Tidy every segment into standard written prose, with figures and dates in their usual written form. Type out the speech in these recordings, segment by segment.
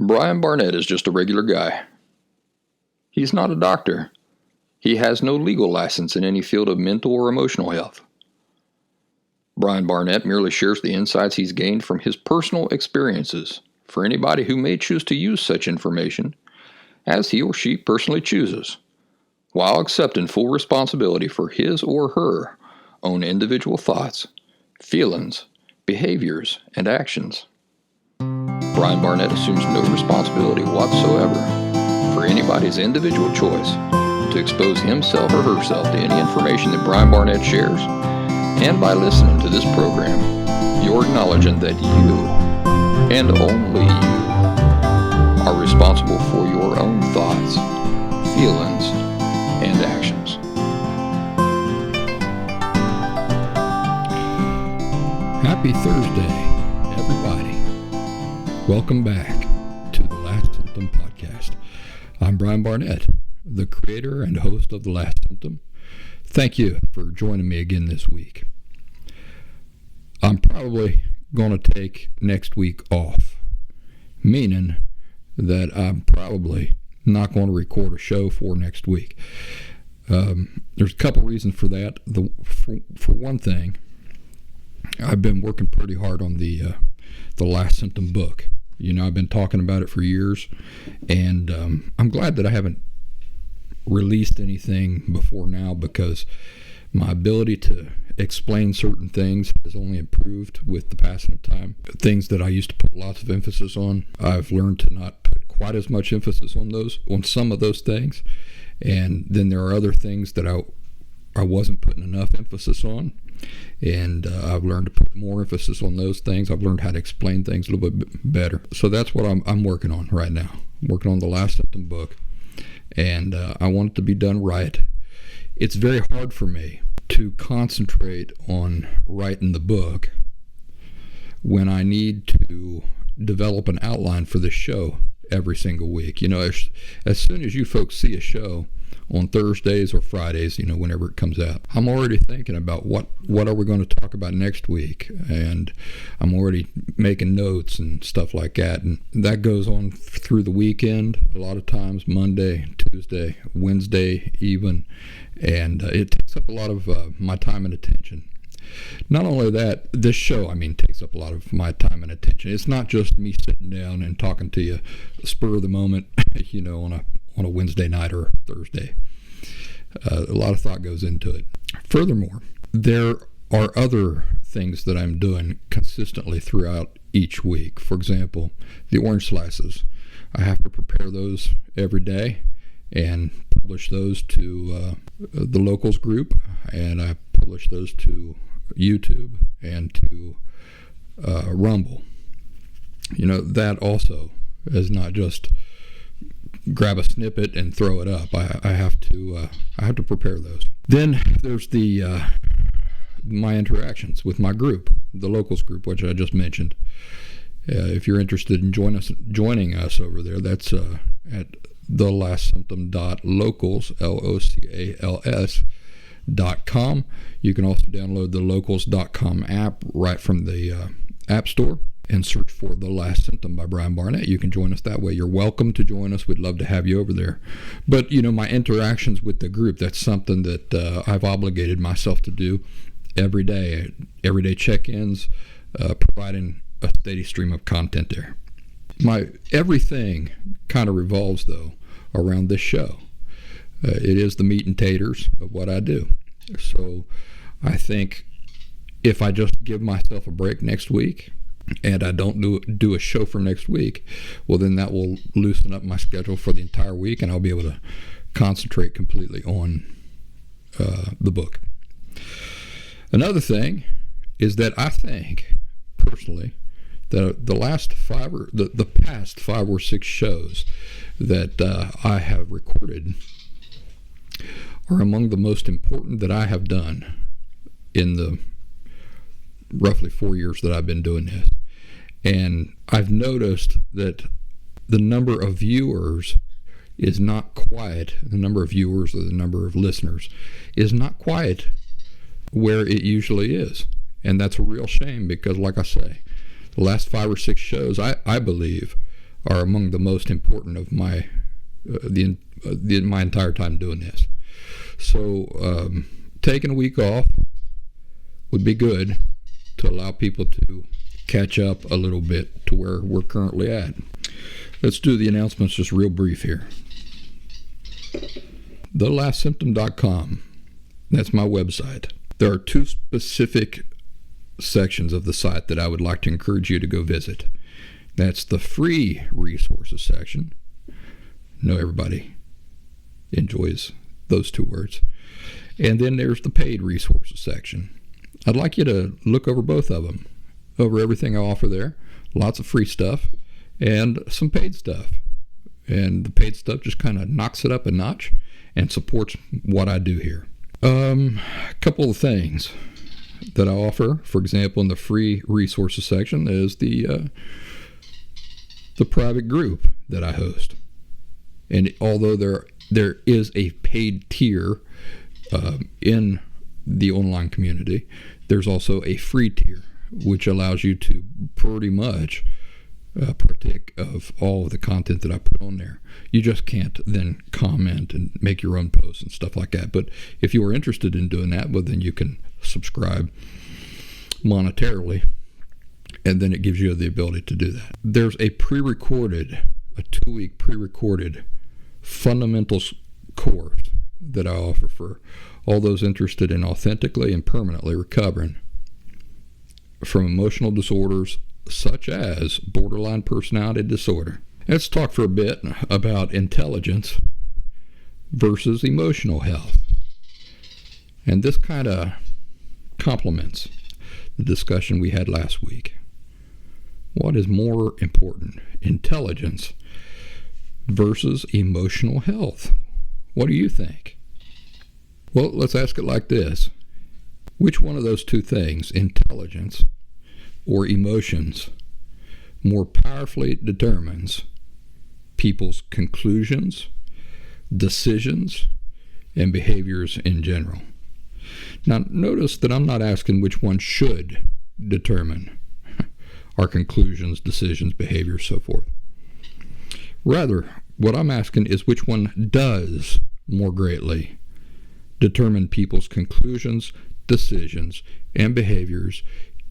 Brian Barnett is just a regular guy. He's not a doctor. He has no legal license in any field of mental or emotional health. Brian Barnett merely shares the insights he's gained from his personal experiences for anybody who may choose to use such information as he or she personally chooses, while accepting full responsibility for his or her own individual thoughts, feelings, behaviors, and actions. Brian Barnett assumes no responsibility whatsoever for anybody's individual choice to expose himself or herself to any information that Brian Barnett shares, and by listening to this program, you're acknowledging that you, and only you, are responsible for your own thoughts, feelings, and actions. Happy Thursday, everybody. Welcome back to the Last Symptom Podcast. I'm Brian Barnett, the creator and host of The Last Symptom. Thank you for joining me again this week. I'm probably going to take next week off, meaning that I'm probably not going to record a show for next week. There's a couple reasons for that. For one thing, I've been working pretty hard on the Last Symptom book. You know, I've been talking about it for years, and I'm glad that I haven't released anything before now, because my ability to explain certain things has only improved with the passing of time. Things that I used to put lots of emphasis on, I've learned to not put quite as much emphasis on some of those things, and then there are other things that I wasn't putting enough emphasis on, and I've learned to put more emphasis on those things. I've learned how to explain things a little bit better. So that's what I'm working on right now. I'm working on the Last Symptom book, and I want it to be done right. It's very hard for me to concentrate on writing the book when I need to develop an outline for the show every single week. You know, as soon as you folks see a show on Thursdays or Fridays, you know, whenever it comes out, I'm already thinking about what are we going to talk about next week, and I'm already making notes and stuff like that, and that goes on through the weekend a lot of times, Monday, Tuesday, Wednesday even, and it takes up a lot of my time and attention. Not only that, this show, takes up a lot of my time and attention. It's not just me sitting down and talking to you spur of the moment, you know, on a Wednesday night or Thursday. A lot of thought goes into it. Furthermore, there are other things that I'm doing consistently throughout each week. For example, the orange slices. I have to prepare those every day and publish those to the locals group, and I publish those to YouTube and to Rumble. You know, that also is not just grab a snippet and throw it up. I have to prepare those. Then there's the my interactions with my group, the locals group, which I just mentioned. If you're interested in joining us over there, that's at thelastsymptom.locals, LOCALS.com. You can also download the locals.com app right from the App Store and search for The Last Symptom by Brian Barnett. You can join us that way. You're welcome to join us. We'd love to have you over there. But, you know, my interactions with the group, that's something that I've obligated myself to do every day. Everyday check-ins, providing a steady stream of content there. Everything kind of revolves, though, around this show. It is the meat and taters of what I do. So I think if I just give myself a break next week and I don't do a show for next week, well, then that will loosen up my schedule for the entire week, and I'll be able to concentrate completely on the book. Another thing is that I think, personally, that the past 5 or 6 shows that I have recorded are among the most important that I have done in the roughly 4 years that I've been doing this. And I've noticed that the number of viewers is not quite, the number of viewers or the number of listeners is not quite where it usually is. And that's a real shame, because like I say, the last 5 or 6 shows, I believe are among the most important of my my entire time doing this. So taking a week off would be good to allow people to catch up a little bit to where we're currently at. Let's do the announcements just real brief here. TheLastSymptom.com. That's my website. There are two specific sections of the site that I would like to encourage you to go visit. That's the free resources section. I know everybody enjoys those two words. And then there's the paid resources section. I'd like you to look over both of them, over everything I offer there. Lots of free stuff and some paid stuff. And the paid stuff just kind of knocks it up a notch and supports what I do here. A couple of things that I offer, for example, in the free resources section, is the private group that I host. And although there is a paid tier in the online community, there's also a free tier, which allows you to pretty much partake of all of the content that I put on there. You just can't then comment and make your own posts and stuff like that. But if you are interested in doing that, well, then you can subscribe monetarily, and then it gives you the ability to do that. There's a 2-week pre-recorded fundamentals course that I offer for all those interested in authentically and permanently recovering from emotional disorders such as borderline personality disorder. Let's talk for a bit about intelligence versus emotional health. And this kind of complements the discussion we had last week. What is more important, intelligence versus emotional health? What do you think? Well, let's ask it like this. Which one of those two things, intelligence or emotions, more powerfully determines people's conclusions, decisions, and behaviors in general? Now, notice that I'm not asking which one should determine our conclusions, decisions, behaviors, so forth. Rather, what I'm asking is which one does more greatly determine people's conclusions, decisions, and behaviors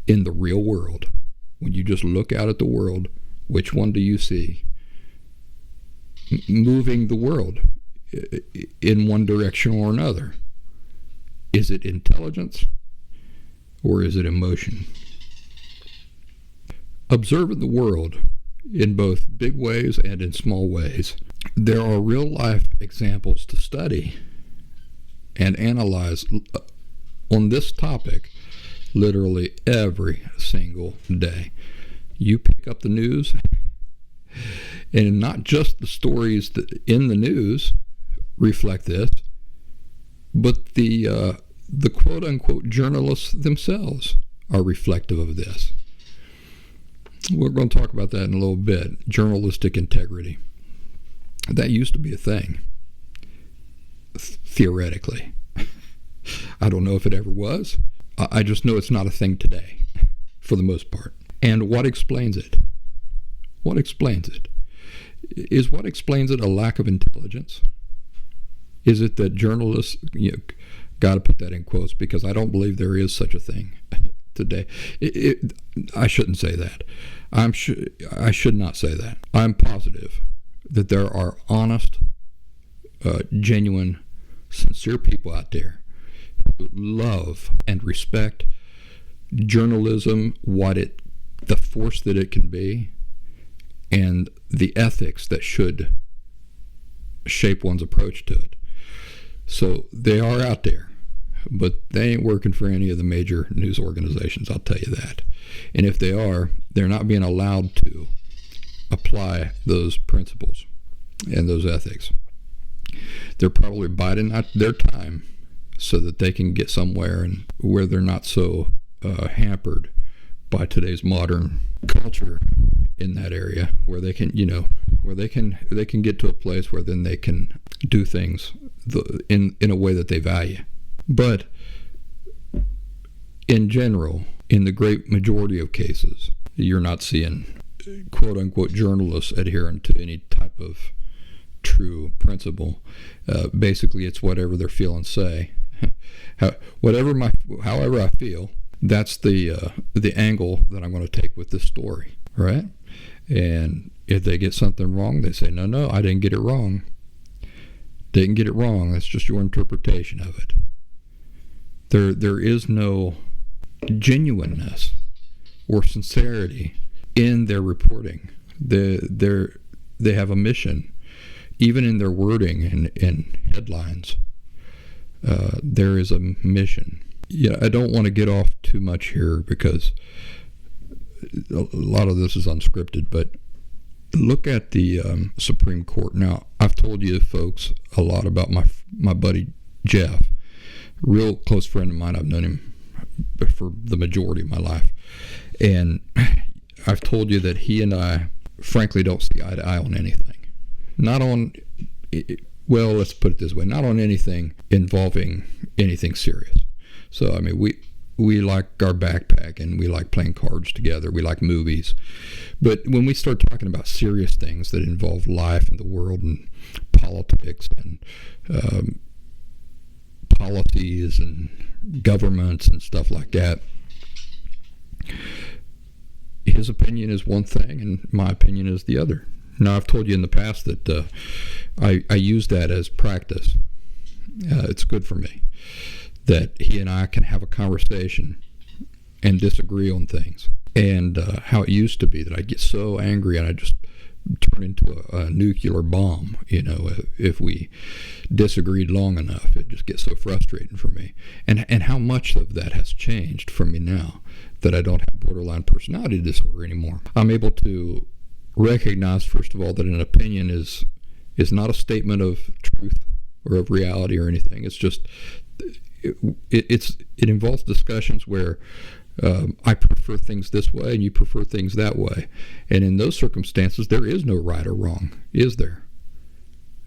in the real world. When you just look out at the world, which one do you see moving the world in one direction or another? Is it intelligence or is it emotion? Observing the world in both big ways and in small ways, there are real-life examples to study and analyze on this topic literally every single day. You pick up the news, and not just the stories that in the news reflect this, but the quote-unquote journalists themselves are reflective of this. We're going to talk about that in a little bit. Journalistic integrity. That used to be a thing, theoretically. I don't know if it ever was. I just know it's not a thing today, for the most part. And what explains it? What explains it? Is what explains it a lack of intelligence? Is it that journalists, got to put that in quotes because I don't believe there is such a thing today. I shouldn't say that. I should not say that. I'm positive that there are honest, genuine, sincere people out there who love and respect journalism, the force that it can be, and the ethics that should shape one's approach to it. So they are out there, but they ain't working for any of the major news organizations, I'll tell you that. And if they are, they're not being allowed to apply those principles and those ethics. They're probably biding out their time so that they can get somewhere and where they're not so hampered by today's modern culture in that area, where they can, where they can get to a place where then they can do things in a way that they value. But in general, in the great majority of cases, you're not seeing quote-unquote journalists adherent to any type of true principle. Basically, it's whatever they're feeling say. However I feel, that's the angle that I'm going to take with this story, right? And if they get something wrong, they say, no, I didn't get it wrong. Didn't get it wrong. That's just your interpretation of it. There is no genuineness or sincerity in their reporting. They have a mission, even in their wording and headlines. There is a mission. Yeah, I don't want to get off too much here because a lot of this is unscripted, but look at the Supreme Court. Now, I've told you folks a lot about my buddy Jeff, real close friend of mine. I've known him for the majority of my life. And I've told you that he and I, frankly, don't see eye to eye on anything. Not on, well, let's put it this way, not on anything involving anything serious. So, I mean, we like our backpacking, we like playing cards together, we like movies. But when we start talking about serious things that involve life and the world and politics and policies and governments and stuff like that, his opinion is one thing and my opinion is the other. Now, I've told you in the past that I use that as practice. It's good for me that he and I can have a conversation and disagree on things. And how it used to be that I get so angry and I just turn into a nuclear bomb, if we disagreed long enough. It just gets so frustrating for me. And how much of that has changed for me now that I don't have borderline personality disorder anymore. I'm able to recognize, first of all, that an opinion is not a statement of truth or of reality or anything. It's just it involves discussions where I prefer things this way and you prefer things that way. And in those circumstances, there is no right or wrong, is there?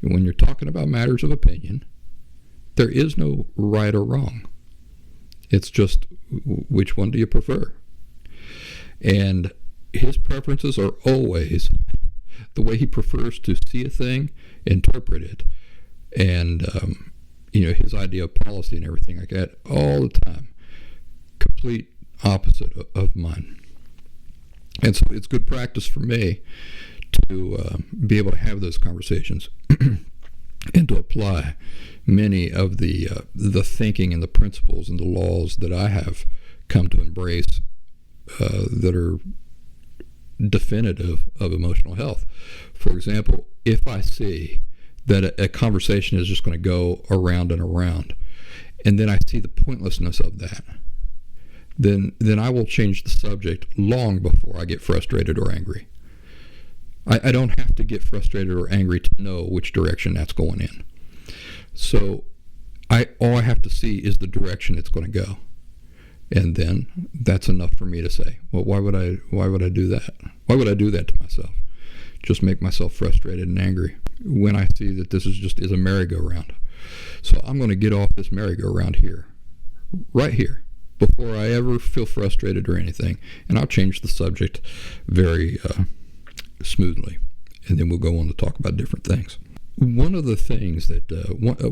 When you're talking about matters of opinion, there is no right or wrong. It's just which one do you prefer? And his preferences are always the way he prefers to see a thing, interpret it, and his idea of policy and everything like that all the time. Complete opposite of mine. And so it's good practice for me to be able to have those conversations and to apply many of the thinking and the principles and the laws that I have come to embrace that are definitive of emotional health. For example, if I see that a conversation is just going to go around and around, and then I see the pointlessness of that, then I will change the subject long before I get frustrated or angry. I don't have to get frustrated or angry to know which direction that's going in. So all I have to see is the direction it's going to go. And then that's enough for me to say, well, why would I do that? Why would I do that to myself? Just make myself frustrated and angry when I see that this is a merry-go-round. So I'm going to get off this merry-go-round here, right here, before I ever feel frustrated or anything. And I'll change the subject very smoothly. And then we'll go on to talk about different things. One of the things that,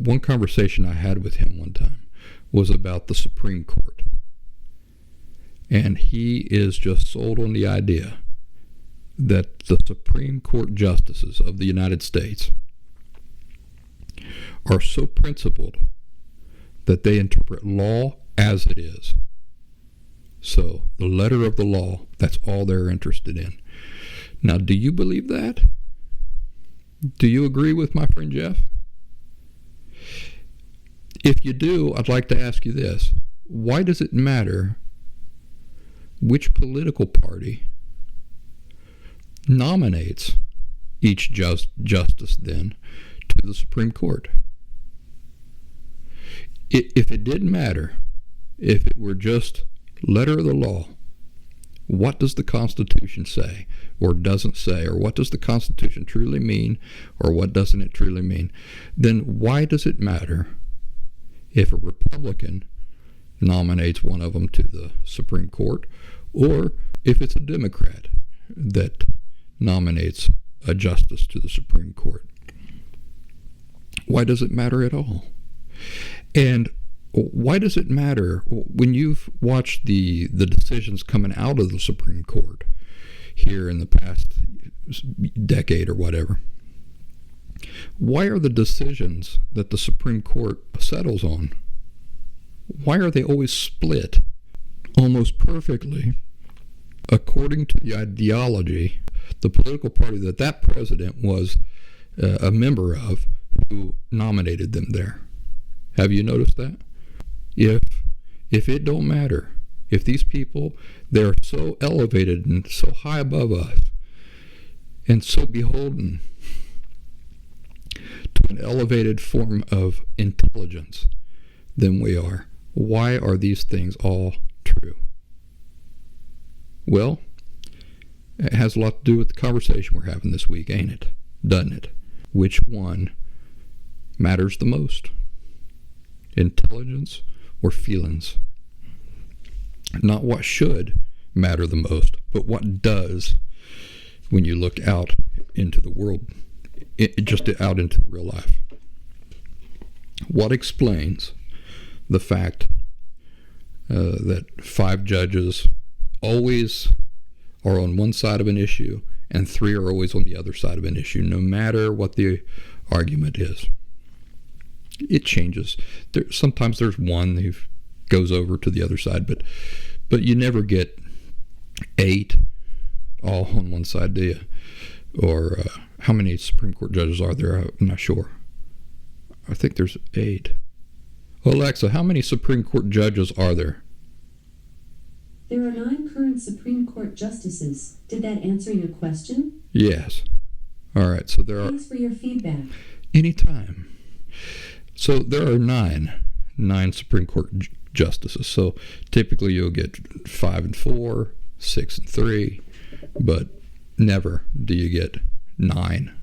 one conversation I had with him one time was about the Supreme Court. And he is just sold on the idea that the Supreme Court justices of the United States are so principled that they interpret law as it is. So the letter of the law, that's all they're interested in. Now, do you believe that? Do you agree with my friend Jeff? If you do, I'd like to ask you this. Why does it matter which political party nominates each justice then to the Supreme Court? If it didn't matter, if it were just letter of the law, what does the Constitution say or doesn't say, or what does the Constitution truly mean or what doesn't it truly mean, then why does it matter if a Republican nominates one of them to the Supreme Court or if it's a Democrat? that nominates a justice to the Supreme Court? Why does it matter at all? And why does it matter when you've watched the decisions coming out of the Supreme Court here in the past decade or whatever? Why are the decisions that the Supreme Court settles on, why are they always split almost perfectly according to the ideology, the political party that president was a member of, who nominated them there? Have you noticed that? If it don't matter, if these people, they're so elevated and so high above us and so beholden to an elevated form of intelligence than we are, why are these things all true? Well, it has a lot to do with the conversation we're having this week, ain't it? Doesn't it? Which one matters the most? Intelligence or feelings? Not what should matter the most, but what does when you look out into the world, just out into real life. What explains the fact that 5 judges always are on one side of an issue and 3 are always on the other side of an issue, no matter what the argument is? It changes. Sometimes there's one who goes over to the other side, but you never get 8 all on one side, do you? Or how many Supreme Court judges are there? I'm not sure. I think there's 8. Alexa, how many Supreme Court judges are there? There are 9 current Supreme Court justices. Did that answer your question? Yes. All right, so there are... Thanks for your feedback. Anytime. So there are 9 Supreme Court justices. So typically you'll get 5 and 4, 6 and 3, but never do you get 9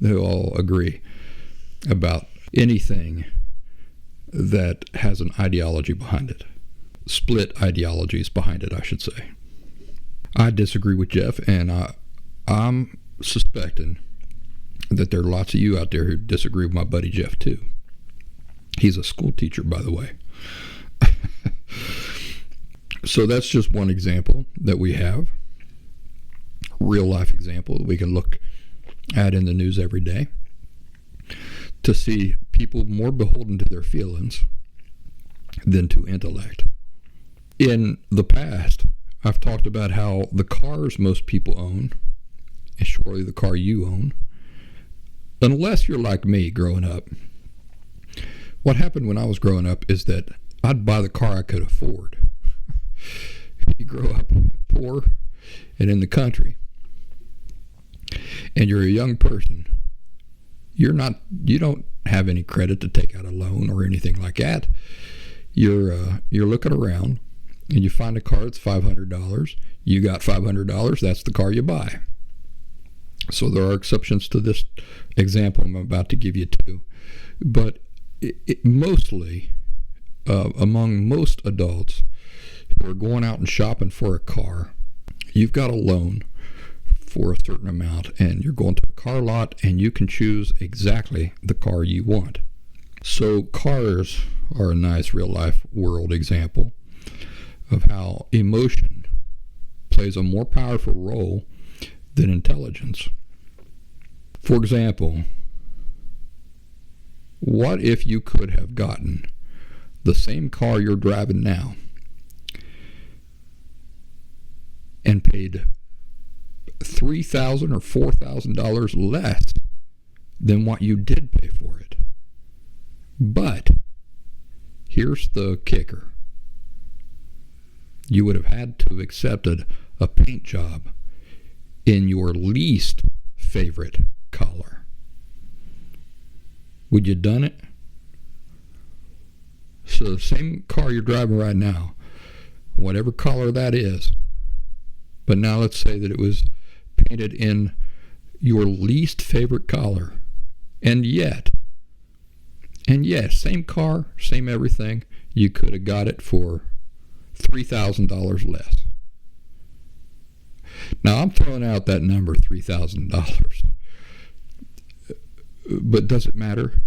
who all agree about anything that has an ideology behind it. Split ideologies behind it, I should say. I disagree with Jeff, and I'm suspecting that there are lots of you out there who disagree with my buddy Jeff too. He's a school teacher, by the way. So that's just one example that we have, real life example that we can look at in the news every day to see people more beholden to their feelings than to intellect. In the past, I've talked about how the cars most people own, and surely the car you own, unless you're like me growing up. What happened when I was growing up is that I'd buy the car I could afford. You grow up poor and in the country, and you're a young person. You don't have any credit to take out a loan or anything like that. You're looking around and you find a car that's $500. You got $500. That's the car you buy. So there are exceptions to this example I'm about to give you too, but mostly among most adults who are going out and shopping for a car, you've got a loan for a certain amount and you're going to a car lot and you can choose exactly the car you want. So cars are a nice real life world example of how emotion plays a more powerful role than intelligence. For example, what if you could have gotten the same car you're driving now and paid $3,000 or $4,000 less than what you did pay for it? But here's the kicker. You would have had to have accepted a paint job in your least favorite color. Would you have done it? So the same car you're driving right now, whatever color that is, but now let's say that it was painted in your least favorite color, and yes, same car, same everything, you could have got it for $3,000 less. Now, I'm throwing out that number, $3,000. But does it matter?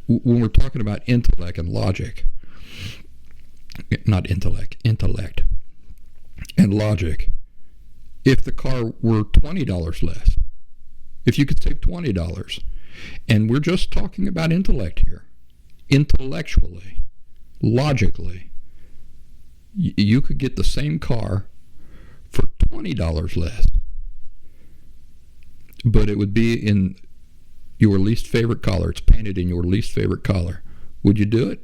When we're talking about intellect and logic, not intellect and logic, if the car were $20 less, if you could save $20, and we're just talking about intellect here, intellectually, logically, you could get the same car for $20 less, but it would be in your least favorite color. It's painted in your least favorite color. Would you do it?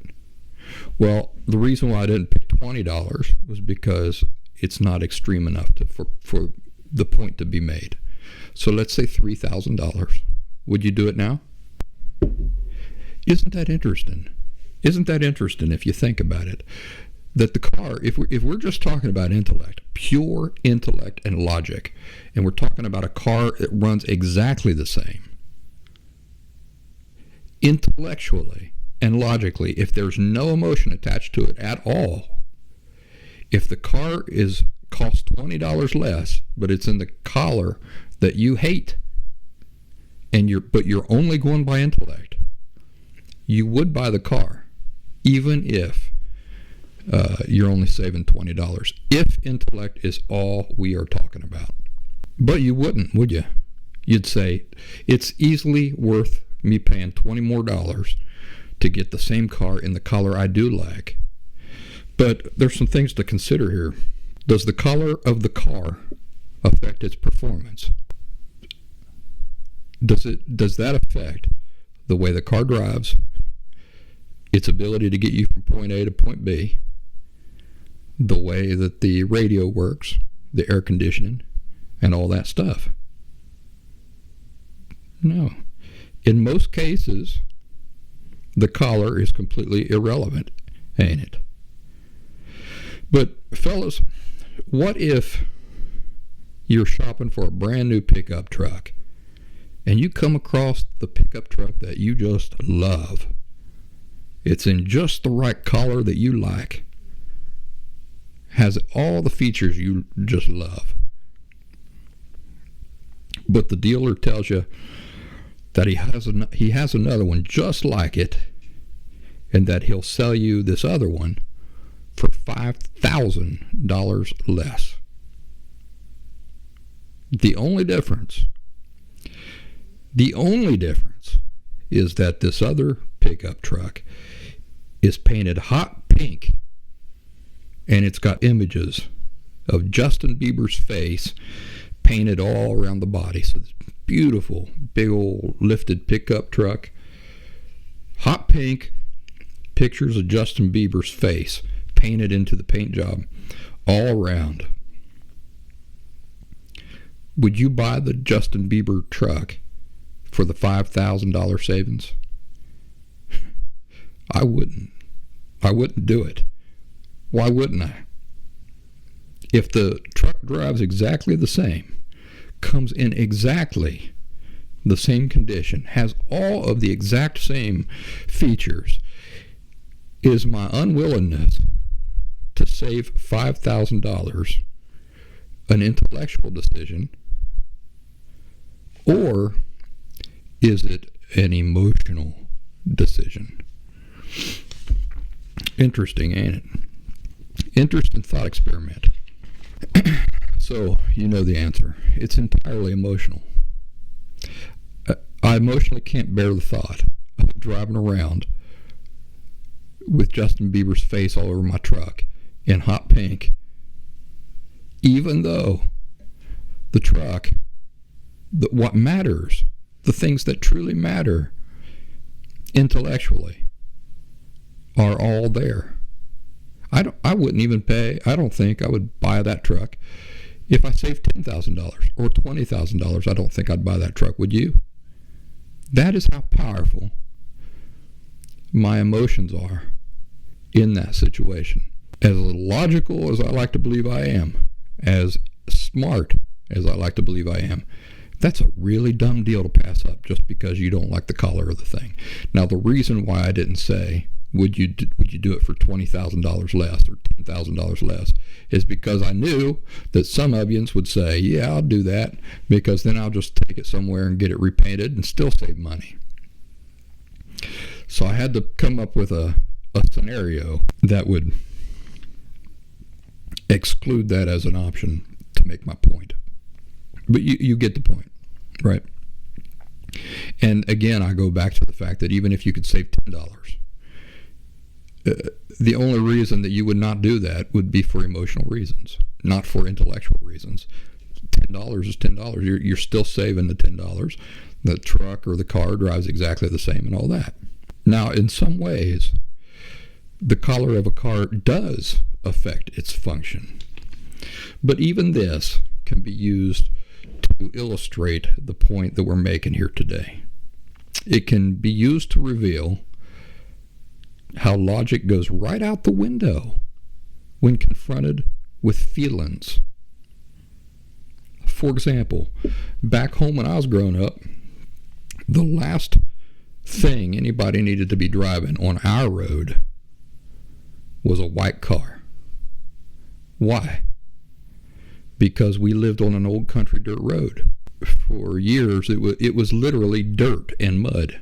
Well, the reason why I didn't pick $20 was because it's not extreme enough for the point to be made. So let's say $3,000. Would you do it now? Isn't that interesting? Isn't that interesting if you think about it? That the car, if we're just talking about intellect, pure intellect and logic, and we're talking about a car that runs exactly the same, intellectually and logically, if there's no emotion attached to it at all, if the car costs $20 less, but it's in the color that you hate, but you're only going by intellect, you would buy the car, even if you're only saving $20, if intellect is all we are talking about. But you wouldn't, would you? You'd say, it's easily worth me paying $20 more to get the same car in the color I do like. But there's some things to consider here. Does the color of the car affect its performance? Does that affect the way the car drives, its ability to get you from point A to point B, the way that the radio works, the air conditioning, and all that stuff? No. In most cases, the color is completely irrelevant, ain't it? But fellas, what if you're shopping for a brand new pickup truck and you come across the pickup truck that you just love? It's in just the right color that you like, has all the features you just love, but the dealer tells you that he has another one just like it, and that he'll sell you this other one for $5,000 less. The only difference is that this other pickup truck is painted hot pink, and it's got images of Justin Bieber's face painted all around the body. So this beautiful, big old lifted pickup truck, hot pink, pictures of Justin Bieber's face painted into the paint job all around. Would you buy the Justin Bieber truck for the $5,000 savings? I wouldn't. I wouldn't do it. Why wouldn't I? If the truck drives exactly the same, comes in exactly the same condition, has all of the exact same features, is my unwillingness to save $5,000 an intellectual decision, or is it an emotional decision? Interesting, ain't it? Interesting thought experiment. So, you know the answer. It's entirely emotional. I emotionally can't bear the thought of driving around with Justin Bieber's face all over my truck in hot pink, even though the truck, what matters, the things that truly matter intellectually, are all there. I wouldn't even pay. I don't think I would buy that truck if I saved $10,000 or $20,000. I don't think I'd buy that truck. Would you? That is how powerful my emotions are in that situation. As logical as I like to believe I am, as smart as I like to believe I am, that's a really dumb deal to pass up just because you don't like the color of the thing. Now, the reason why I didn't say would you do it for $20,000 less or $10,000 less? Is because I knew that some of you would say, yeah, I'll do that, because then I'll just take it somewhere and get it repainted and still save money. So I had to come up with a scenario that would exclude that as an option to make my point. But you get the point, right? And again, I go back to the fact that even if you could save $10, the only reason that you would not do that would be for emotional reasons, not for intellectual reasons. $10 is $10. You're still saving the $10. The truck or the car drives exactly the same and all that. Now, in some ways, the color of a car does affect its function. But even this can be used to illustrate the point that we're making here today. It can be used to reveal how logic goes right out the window when confronted with feelings. For example, back home when I was growing up, the last thing anybody needed to be driving on our road was a white car. Why? Because we lived on an old country dirt road. For years, it was literally dirt and mud.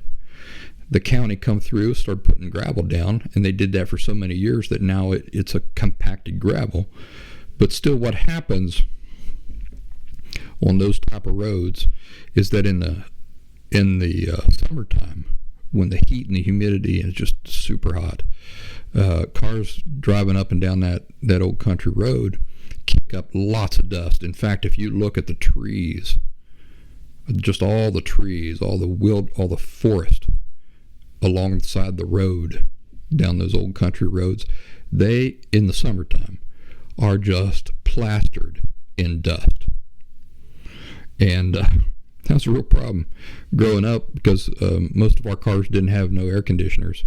The county come through, started putting gravel down, and they did that for so many years that now it's a compacted gravel. But still, what happens on those type of roads is that in the summertime, when the heat and the humidity is just super hot, cars driving up and down that old country road kick up lots of dust. In fact, if you look at the trees, just all the trees, all the forest along the side of the road, down those old country roads, they, in the summertime, are just plastered in dust. And that's a real problem growing up, because most of our cars didn't have no air conditioners,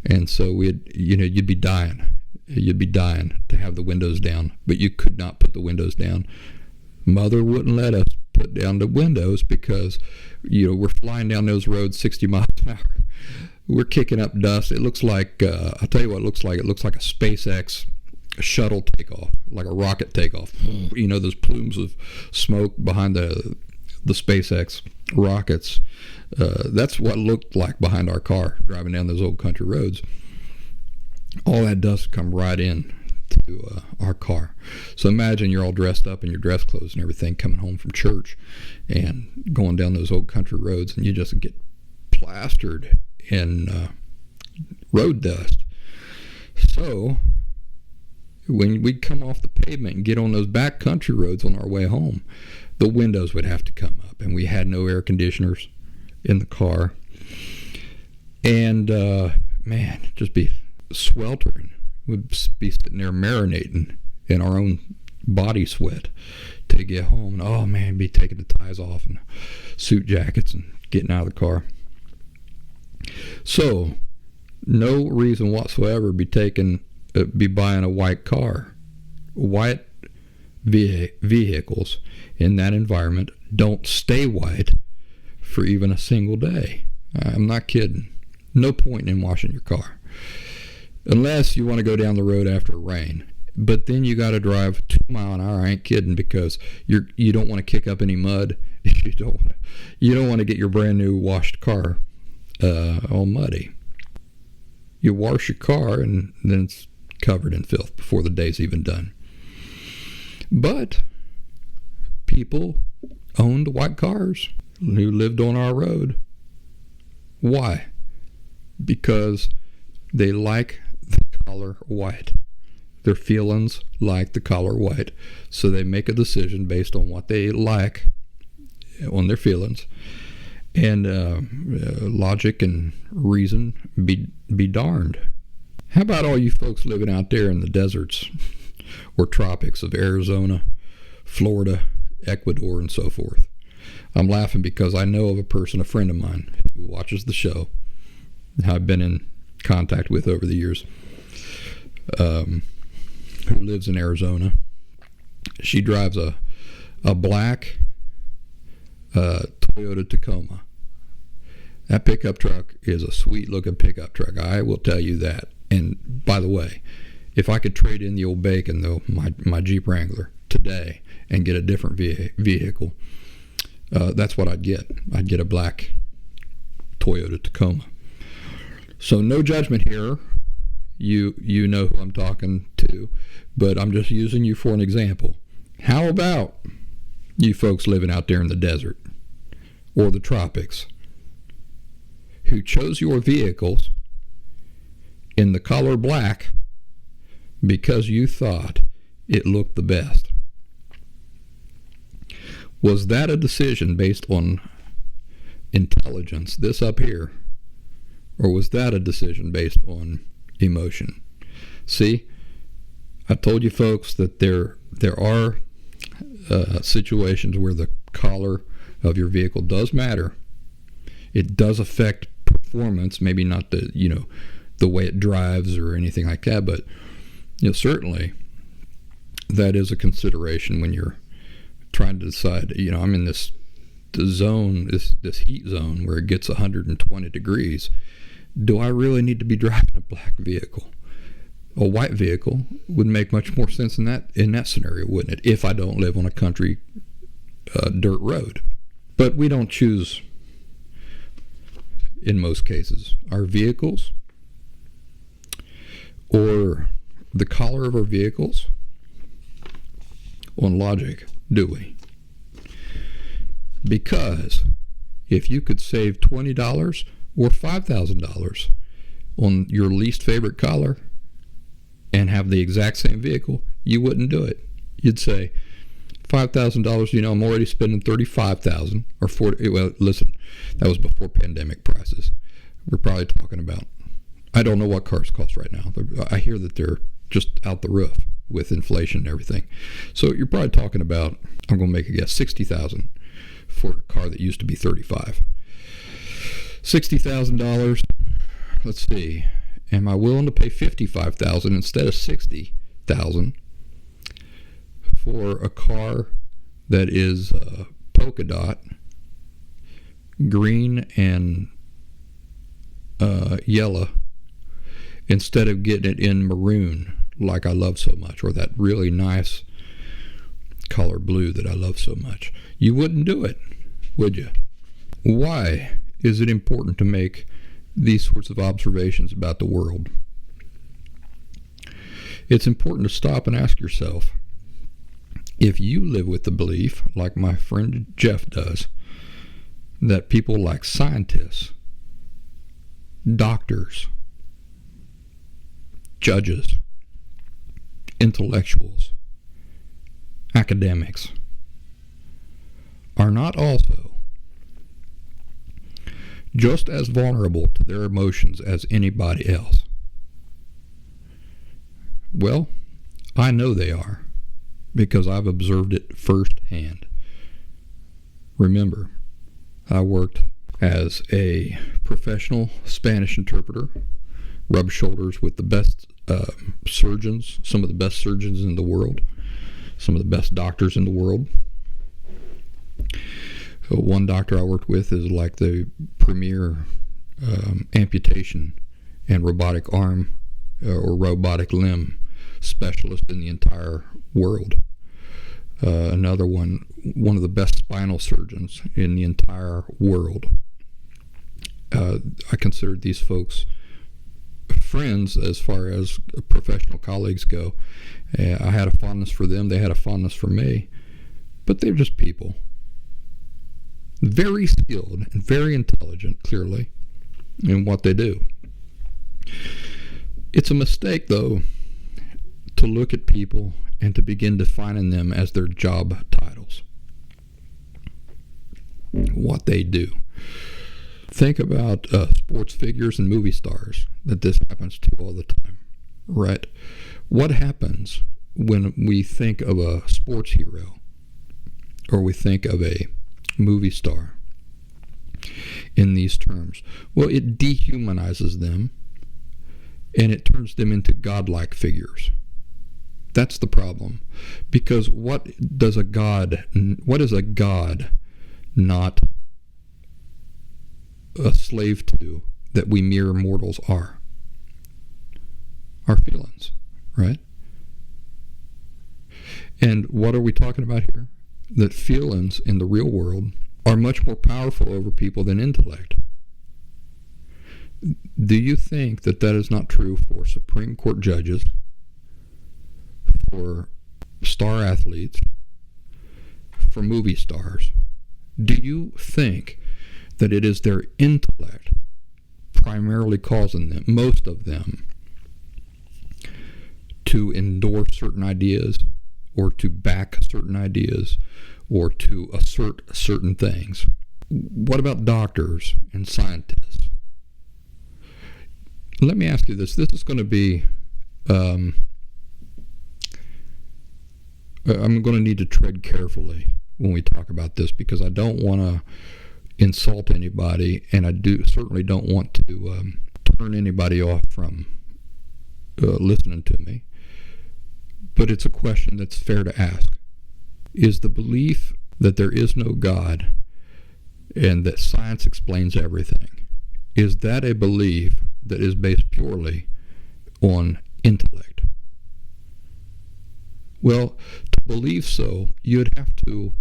and so you'd be dying to have the windows down, but you could not put the windows down. Mother wouldn't let us put down the windows because we're flying down those roads 60 miles an hour. We're kicking up dust. It looks like I'll tell you what it looks like. It looks like a SpaceX shuttle takeoff, like a rocket takeoff. Those plumes of smoke behind the SpaceX rockets. That's what it looked like behind our car driving down those old country roads. All that dust come right in to our car. So imagine you're all dressed up in your dress clothes and everything, coming home from church and going down those old country roads, and you just get plastered in road dust. So when we'd come off the pavement and get on those back country roads on our way home, the windows would have to come up, and we had no air conditioners in the car. And just be sweltering. We'd be sitting there marinating in our own body sweat to get home. And oh man, be taking the ties off and suit jackets and getting out of the car. So no reason whatsoever be buying a white car. White vehicles in that environment don't stay white for even a single day. I'm not kidding. No point in washing your car unless you want to go down the road after a rain. But then you got to drive 2 miles an hour. I ain't kidding, because you don't want to kick up any mud. You don't want to get your brand new washed car all muddy. You wash your car and then it's covered in filth before the day's even done. But people owned white cars who lived on our road. Why? Because they like the color white. Their feelings like the color white. So they make a decision based on what they like, on their feelings. And logic and reason be darned. How about all you folks living out there in the deserts or tropics of Arizona, Florida, Ecuador, and so forth? I'm laughing because I know of a friend of mine who watches the show, I've been in contact with over the years, who lives in Arizona. She drives a black Toyota Tacoma. That pickup truck is a sweet looking pickup truck. I will tell you that. And by the way, if I could trade in the old bacon, though, my Jeep Wrangler today and get a different vehicle, that's what I'd get. I'd get a black Toyota Tacoma. So no judgment here. You know who I'm talking to, but I'm just using you for an example. How about you folks living out there in the desert or the tropics who chose your vehicles in the color black because you thought it looked the best? Was that a decision based on intelligence, this up here, or was that a decision based on emotion? See, I told you folks that there are situations where the color of your vehicle does matter. It does affect performance, maybe not the way it drives or anything like that, but certainly that is a consideration when you're trying to decide. I'm in this zone, this heat zone where it gets 120 degrees. Do I really need to be driving a black vehicle? A white vehicle would make much more sense in that scenario, wouldn't it? If I don't live on a country dirt road. But we don't choose, in most cases, our vehicles or the color of our vehicles on logic, do we? Because if you could save $20 or $5,000 on your least favorite color and have the exact same vehicle, you wouldn't do it. You'd say, $5,000, I'm already spending $35,000 or $40,000. Well, listen, that was before pandemic prices. We're probably talking about, I don't know what cars cost right now. I hear that they're just out the roof with inflation and everything. So you're probably talking about, I'm going to make a guess, $60,000 for a car that used to be $35,000. $60,000. Let's see. Am I willing to pay $55,000 instead of $60,000 for a car that is polka dot, green and yellow, instead of getting it in maroon like I love so much, or that really nice color blue that I love so much? You wouldn't do it, would you? Why is it important to make these sorts of observations about the world? It's important to stop and ask yourself, if you live with the belief, like my friend Jeff does, that people like scientists, doctors, judges, intellectuals, academics are not also just as vulnerable to their emotions as anybody else? Well, I know they are, because I've observed it firsthand. Remember, I worked as a professional Spanish interpreter, rubbed shoulders with the best surgeons, some of the best surgeons in the world, some of the best doctors in the world. One doctor I worked with is like the premier amputation and robotic arm or robotic limb specialist in the entire world. Another one of the best spinal surgeons in the entire world. I considered these folks friends as far as professional colleagues go. I had a fondness for them. They had a fondness for me. But they're just people. Very skilled and very intelligent, clearly, in what they do. It's a mistake, though, to look at people and to begin defining them as their job titles. What they do. Think about sports figures and movie stars that this happens to all the time, right? What happens when we think of a sports hero or we think of a movie star in these terms? Well, it dehumanizes them and it turns them into godlike figures. That's the problem. Because what is a god not a slave to that we mere mortals are? our feelings, right? And what are we talking about here? That feelings in the real world are much more powerful over people than intellect. Do you think that that is not true for Supreme Court judges, for star athletes, for movie stars? Do you think that it is their intellect primarily causing them, most of them, to endorse certain ideas, or to back certain ideas, or to assert certain things? What about doctors and scientists? Let me ask you this. This is going to be, I'm going to need to tread carefully when we talk about this, because I don't want to insult anybody, and I certainly don't want to turn anybody off from listening to me. But it's a question that's fair to ask. Is the belief that there is no God and that science explains everything, is that a belief that is based purely on intellect? Well, to believe so, you would have to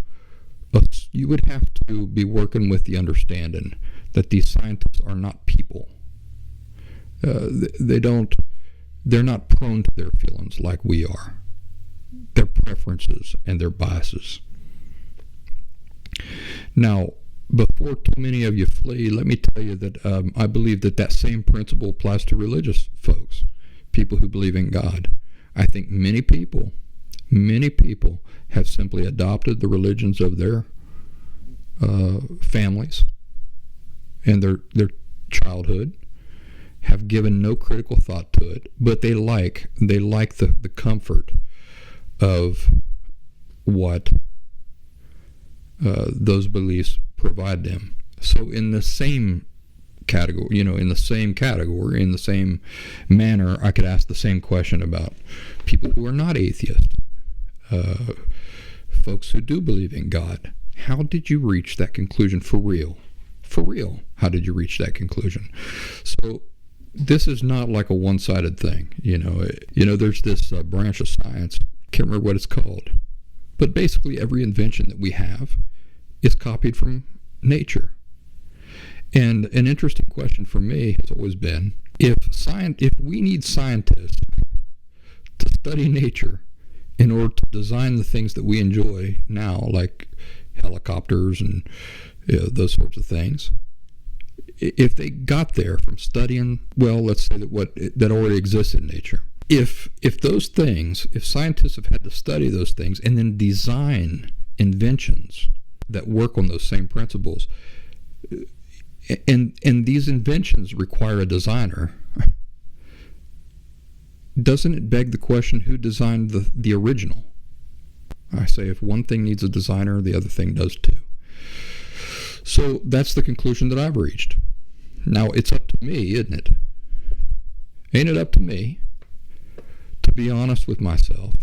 be working with the understanding that these scientists are not people. They're not prone to their feelings like we are, their preferences and their biases. Now, before too many of you flee, let me tell you that I believe that same principle applies to religious folks, people who believe in God. I think many people have simply adopted the religions of their families and their childhood, have given no critical thought to it, but they like the comfort of what those beliefs provide them. So in the same category, in the same manner, I could ask the same question about people who are not atheists, folks who do believe in God. How did you reach that conclusion for real? For real, how did you reach that conclusion? So this is not like a one-sided thing. There's this branch of science, can't remember what it's called, but basically every invention that we have is copied from nature. And an interesting question for me has always been, if we need scientists to study nature in order to design the things that we enjoy now, like helicopters and those sorts of things, if they got there from studying, well, let's say that already exists in nature. If scientists have had to study those things and then design inventions that work on those same principles, and these inventions require a designer, doesn't it beg the question, who designed the original? I say if one thing needs a designer, the other thing does too. So that's the conclusion that I've reached. Now, it's up to me, isn't it? Ain't it up to me to be honest with myself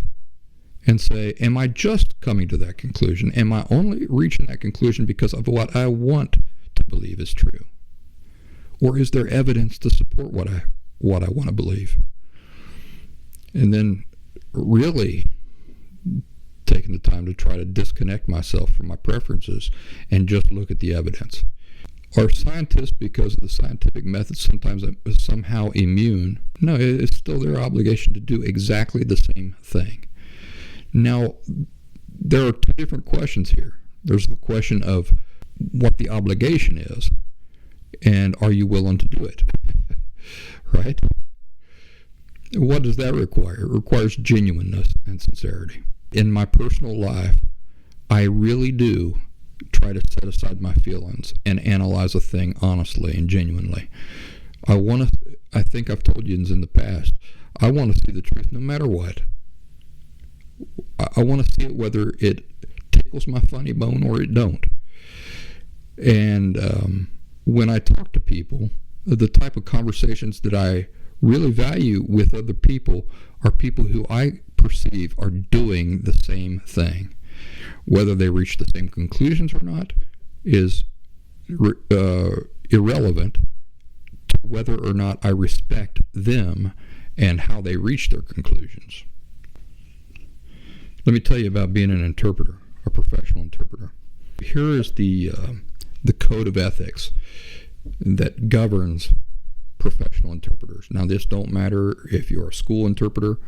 and say, am I just coming to that conclusion? Am I only reaching that conclusion because of what I want to believe is true? Or is there evidence to support what I want to believe? And then really taking the time to try to disconnect myself from my preferences and just look at the evidence. Are scientists, because of the scientific method, sometimes somehow immune? No, it's still their obligation to do exactly the same thing. Now, there are two different questions here. There's the question of what the obligation is, and are you willing to do it? Right? What does that require? It requires genuineness and sincerity. In my personal life, I really do try to set aside my feelings and analyze a thing honestly and genuinely. I think I've told you in the past, I want to see the truth no matter what. I want to see it whether it tickles my funny bone or it don't. And when I talk to people, the type of conversations that I really value with other people are people who I perceive are doing the same thing. Whether they reach the same conclusions or not is irrelevant to whether or not I respect them and how they reach their conclusions. Let me tell you about being an interpreter, a professional interpreter. Here is the code of ethics that governs professional interpreters. Now, this don't matter if you're a school interpreter,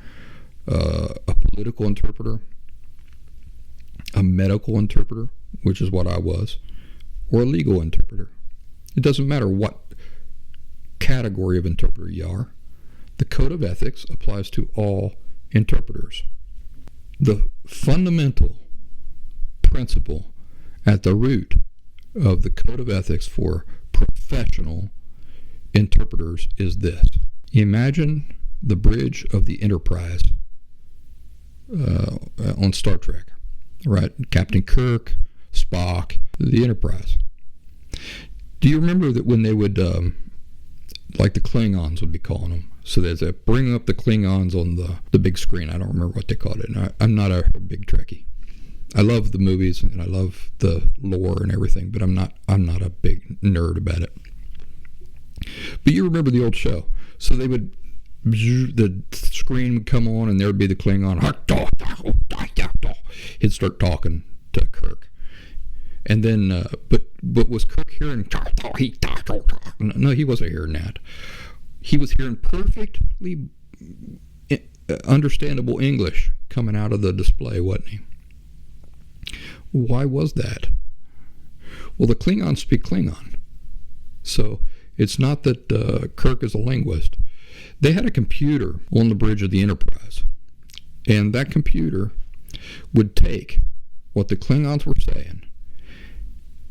a political interpreter, a medical interpreter, which is what I was, or a legal interpreter. It doesn't matter what category of interpreter you are. The code of ethics applies to all interpreters. The fundamental principle at the root of the code of ethics for professional interpreters is this. Imagine the bridge of the Enterprise on Star Trek, right? Captain Kirk, Spock, the Enterprise. Do you remember that when they would, like the Klingons would be calling them, so they bring up the Klingons on the big screen. I don't remember what they called it. And I'm not a big Trekkie. I love the movies and I love the lore and everything, but I'm not a big nerd about it. But you remember the old show. So they would, the screen would come on and there would be the Klingon. He'd start talking to Kirk. And then, but was Kirk hearing? No, he wasn't hearing that. He was hearing perfectly understandable English coming out of the display, wasn't he? Why was that? Well, the Klingons speak Klingon. So it's not that Kirk is a linguist. They had a computer on the bridge of the Enterprise. And that computer would take what the Klingons were saying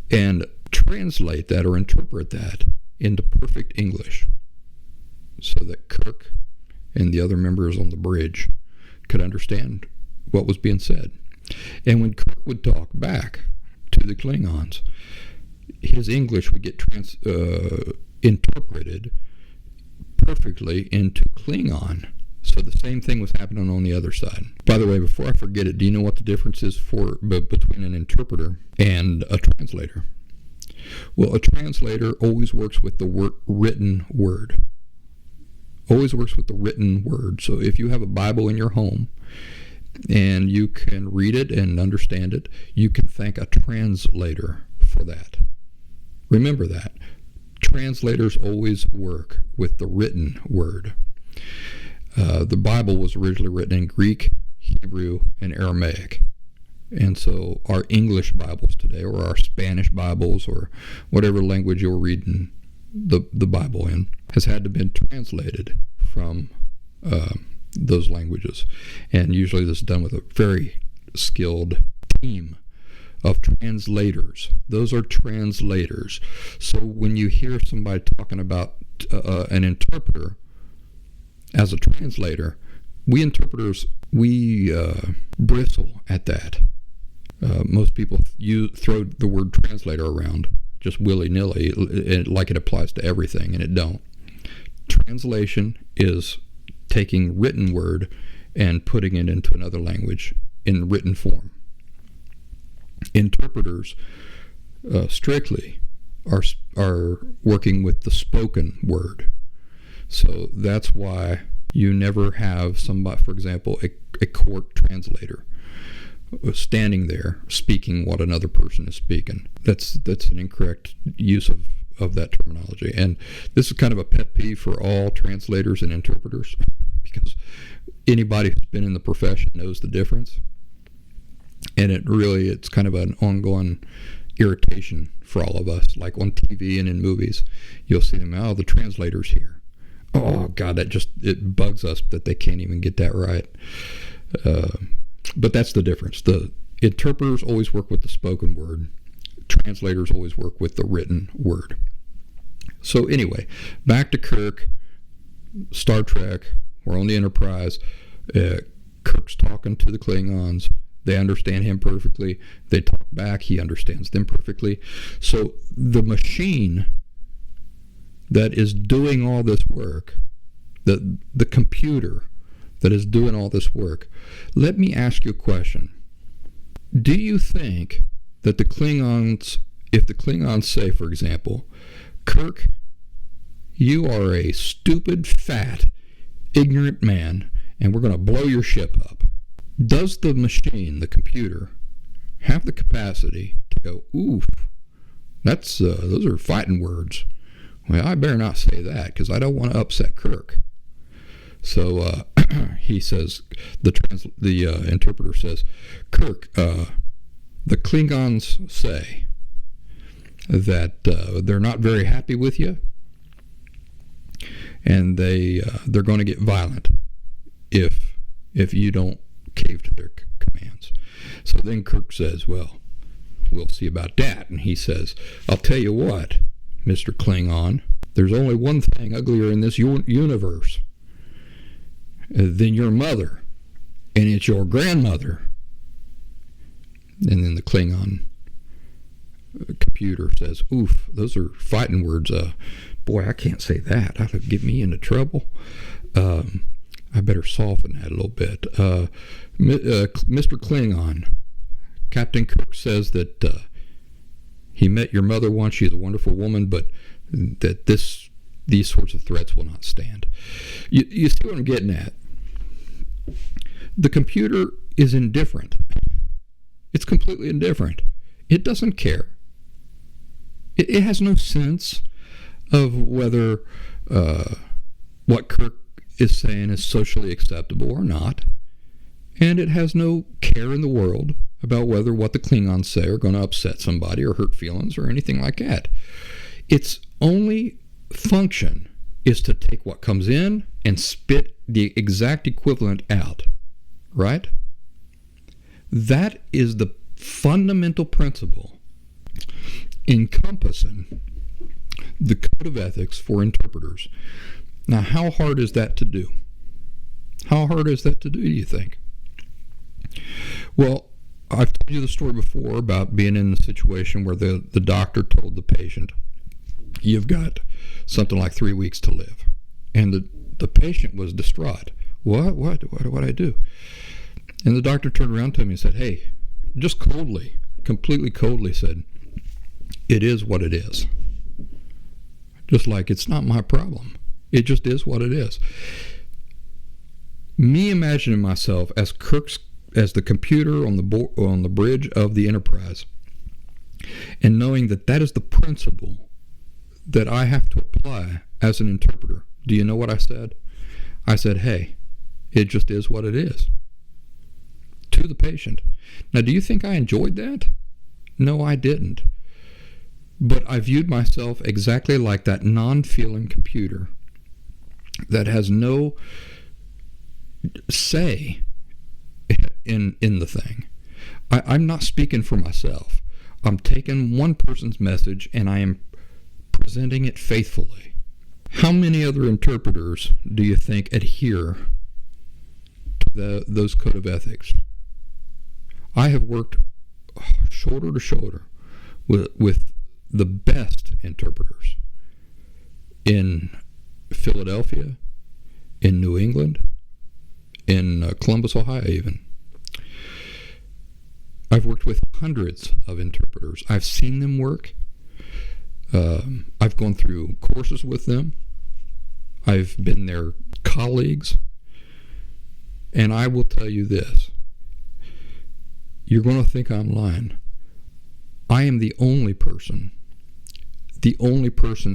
and translate that or interpret that into perfect English so that Kirk and the other members on the bridge could understand what was being said. And when Kirk would talk back to the Klingons, his English would get interpreted perfectly into Klingon. So the same thing was happening on the other side. By the way, before I forget it, do you know what the difference is between an interpreter and a translator? Well, a translator always works with the written word. Always works with the written word. So if you have a Bible in your home and you can read it and understand it, you can thank a translator for that. Remember that. Translators always work with the written word. The Bible was originally written in Greek, Hebrew, and Aramaic. And so our English Bibles today, or our Spanish Bibles, or whatever language you're reading the Bible in, has had to be translated from those languages. And usually this is done with a very skilled team of translators. Those are translators. So when you hear somebody talking about an interpreter as a translator, we interpreters, we bristle at that. Most people throw the word translator around just willy-nilly, like it applies to everything, and it don't. Translation is taking written word and putting it into another language in written form. Interpreters strictly are working with the spoken word. So that's why you never have somebody, for example, a court translator standing there speaking what another person is speaking. That's an incorrect use of that terminology. And this is kind of a pet peeve for all translators and interpreters, because anybody who's been in the profession knows the difference. And it's kind of an ongoing irritation for all of us. Like on TV and in movies, you'll see them, the translator's here. Oh God, it bugs us that they can't even get that right. But that's the difference. The interpreters always work with the spoken word. Translators always work with the written word. So anyway, back to Kirk, Star Trek, we're on the Enterprise. Kirk's talking to the Klingons. They understand him perfectly. They talk back. He understands them perfectly. So the machine that is doing all this work, the computer that is doing all this work, let me ask you a question. Do you think that if the Klingons say, for example, Kirk, you are a stupid, fat, ignorant man, and we're going to blow your ship up. Does the machine, the computer, have the capacity to go, oof, those are fighting words. Well, I better not say that because I don't want to upset Kirk. So he says, the interpreter says, Kirk, the Klingons say that they're not very happy with you, and they're going to get violent if you don't cave to their commands. So then Kirk says, well, we'll see about that. And he says, I'll tell you what, Mr. Klingon, there's only one thing uglier in this universe than your mother, and it's your grandmother. And then the Klingon computer says, oof, those are fighting words. Boy, I can't say that. That'll get me into trouble. I better soften that a little bit. Mr. Klingon, Captain Kirk says that he met your mother once. She's a wonderful woman, but that these sorts of threats will not stand. You see what I'm getting at? The computer is indifferent. It's completely indifferent. It doesn't care. It has no sense of whether what Kirk is saying is socially acceptable or not. And it has no care in the world about whether what the Klingons say are going to upset somebody or hurt feelings or anything like that. Its only function is to take what comes in and spit the exact equivalent out, right? That is the fundamental principle encompassing the code of ethics for interpreters. Now, how hard is that to do? How hard is that to do, you think? Well, I've told you the story before about being in a situation where the doctor told the patient, you've got something like 3 weeks to live. And the patient was distraught. What do I do? And the doctor turned around to me and said, hey, just coldly, completely coldly said, it is what it is. Just like it's not my problem. It just is what it is. Me imagining myself as the computer on the bridge of the Enterprise, and knowing that is the principle that I have to apply as an interpreter. Do you know what I said? I said, hey, it just is what it is. To the patient. Now, do you think I enjoyed that? No, I didn't. But I viewed myself exactly like that non-feeling computer that has no say in the thing. I'm not speaking for myself. I'm taking one person's message and I am presenting it faithfully. How many other interpreters do you think adhere to those code of ethics? I have worked shoulder to shoulder with the best interpreters in Philadelphia, in New England, in Columbus, Ohio even. I've worked with hundreds of interpreters. I've seen them work. I've gone through courses with them. I've been their colleagues. And I will tell you this. You're going to think I'm lying. I am the only person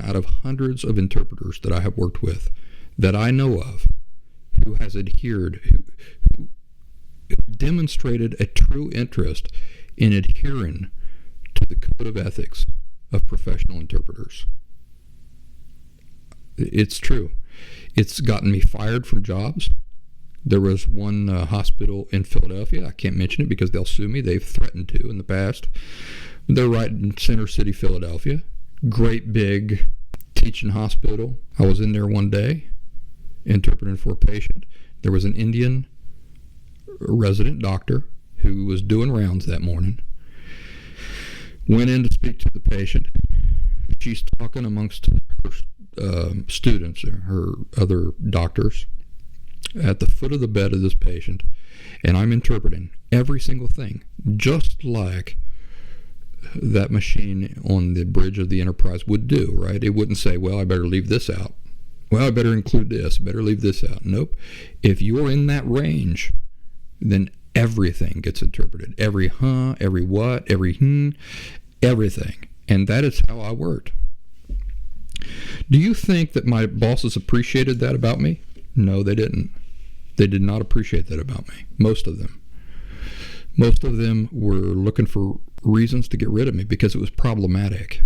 out of hundreds of interpreters that I have worked with that I know of who has adhered, who demonstrated a true interest in adhering to the code of ethics of professional interpreters. It's true. It's gotten me fired from jobs. There was one hospital in Philadelphia. I can't mention it because they'll sue me. They've threatened to in the past. They're right in Center City, Philadelphia. Great big teaching hospital. I was in there one day interpreting for a patient. There was an Indian resident doctor who was doing rounds that morning. Went in to speak to the patient. She's talking amongst her students, her other doctors, at the foot of the bed of this patient, and I'm interpreting every single thing, just like that machine on the bridge of the Enterprise would do, right? It wouldn't say, well, I better leave this out. well, I better include this, better leave this out. Nope. If you're in that range, then everything gets interpreted. Every every what, every everything. And that is how I worked. Do you think that my bosses appreciated that about me? No, they didn't. They did not appreciate that about me. Most of them. Most of them were looking for reasons to get rid of me because it was problematic.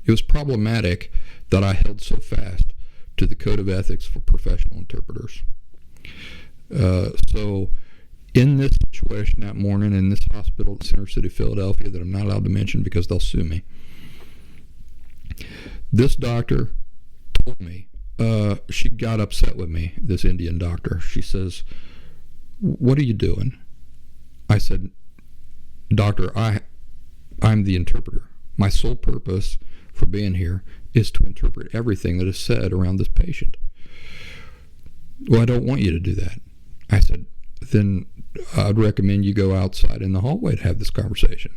It was problematic that I held so fast to the code of ethics for professional interpreters. So in this situation that morning in this hospital in Center City, Philadelphia, that I'm not allowed to mention because they'll sue me, this doctor told me, she got upset with me, this Indian doctor. She says, "What are you doing?" I said, "Doctor, I'm the interpreter. My sole purpose for being here is to interpret everything that is said around this patient." "Well, I don't want you to do that." I said, "Then I'd recommend you go outside in the hallway to have this conversation."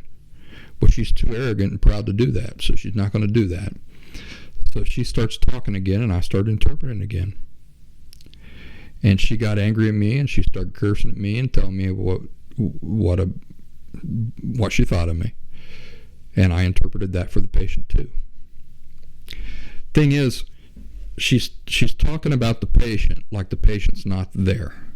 Well, she's too arrogant and proud to do that, so she's not going to do that. So she starts talking again, and I start interpreting again. And she got angry at me, and she started cursing at me and telling me what she thought of me. And I interpreted that for the patient too. Thing is, she's talking about the patient like the patient's not there.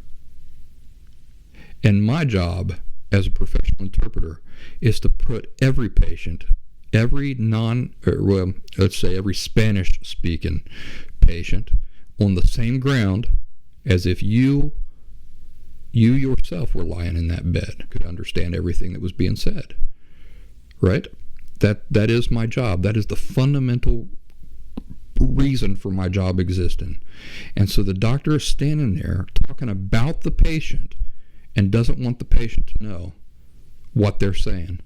And my job as a professional interpreter is to put every patient, every every Spanish-speaking patient on the same ground as if you yourself were lying in that bed, could understand everything that was being said. Right? That is my job. That is the fundamental reason for my job existing. And so the doctor is standing there talking about the patient and doesn't want the patient to know what they're saying.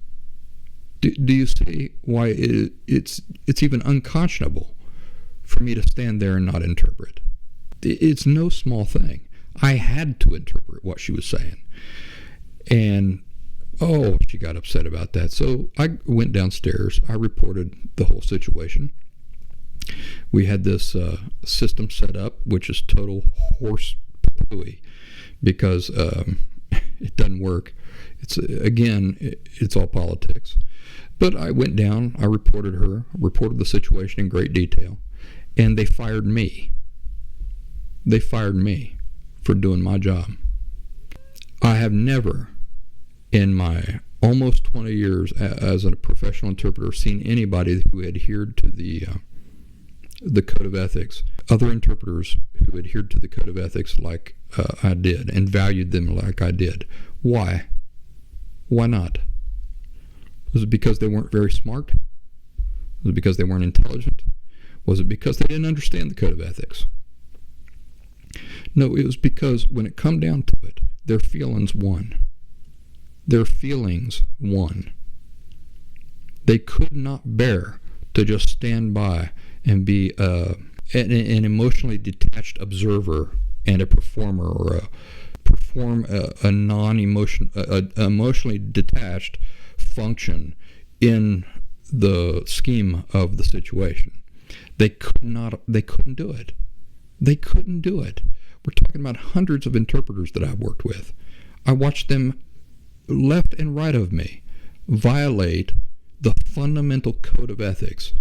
Do you see why it's even unconscionable for me to stand there and not interpret? It's no small thing. I had to interpret what she was saying. And, she got upset about that. So I went downstairs. I reported the whole situation. We had this system set up, which is total horse pooey, because it doesn't work. It's all politics. But I went down, I reported the situation in great detail, and they fired me. They fired me for doing my job. I have never, in my almost 20 years as a professional interpreter, seen anybody who adhered to the code of ethics, other interpreters who adhered to the code of ethics like I did and valued them like I did. Why? Why not? Was it because they weren't very smart? Was it because they weren't intelligent? Was it because they didn't understand the code of ethics? No, it was because when it come down to it, their feelings won. Their feelings won. They could not bear to just stand by and be an emotionally detached observer and a performer, or perform a emotionally detached function in the scheme of the situation. They couldn't do it. They couldn't do it. We're talking about hundreds of interpreters that I've worked with. I watched them left and right of me violate the fundamental code of ethics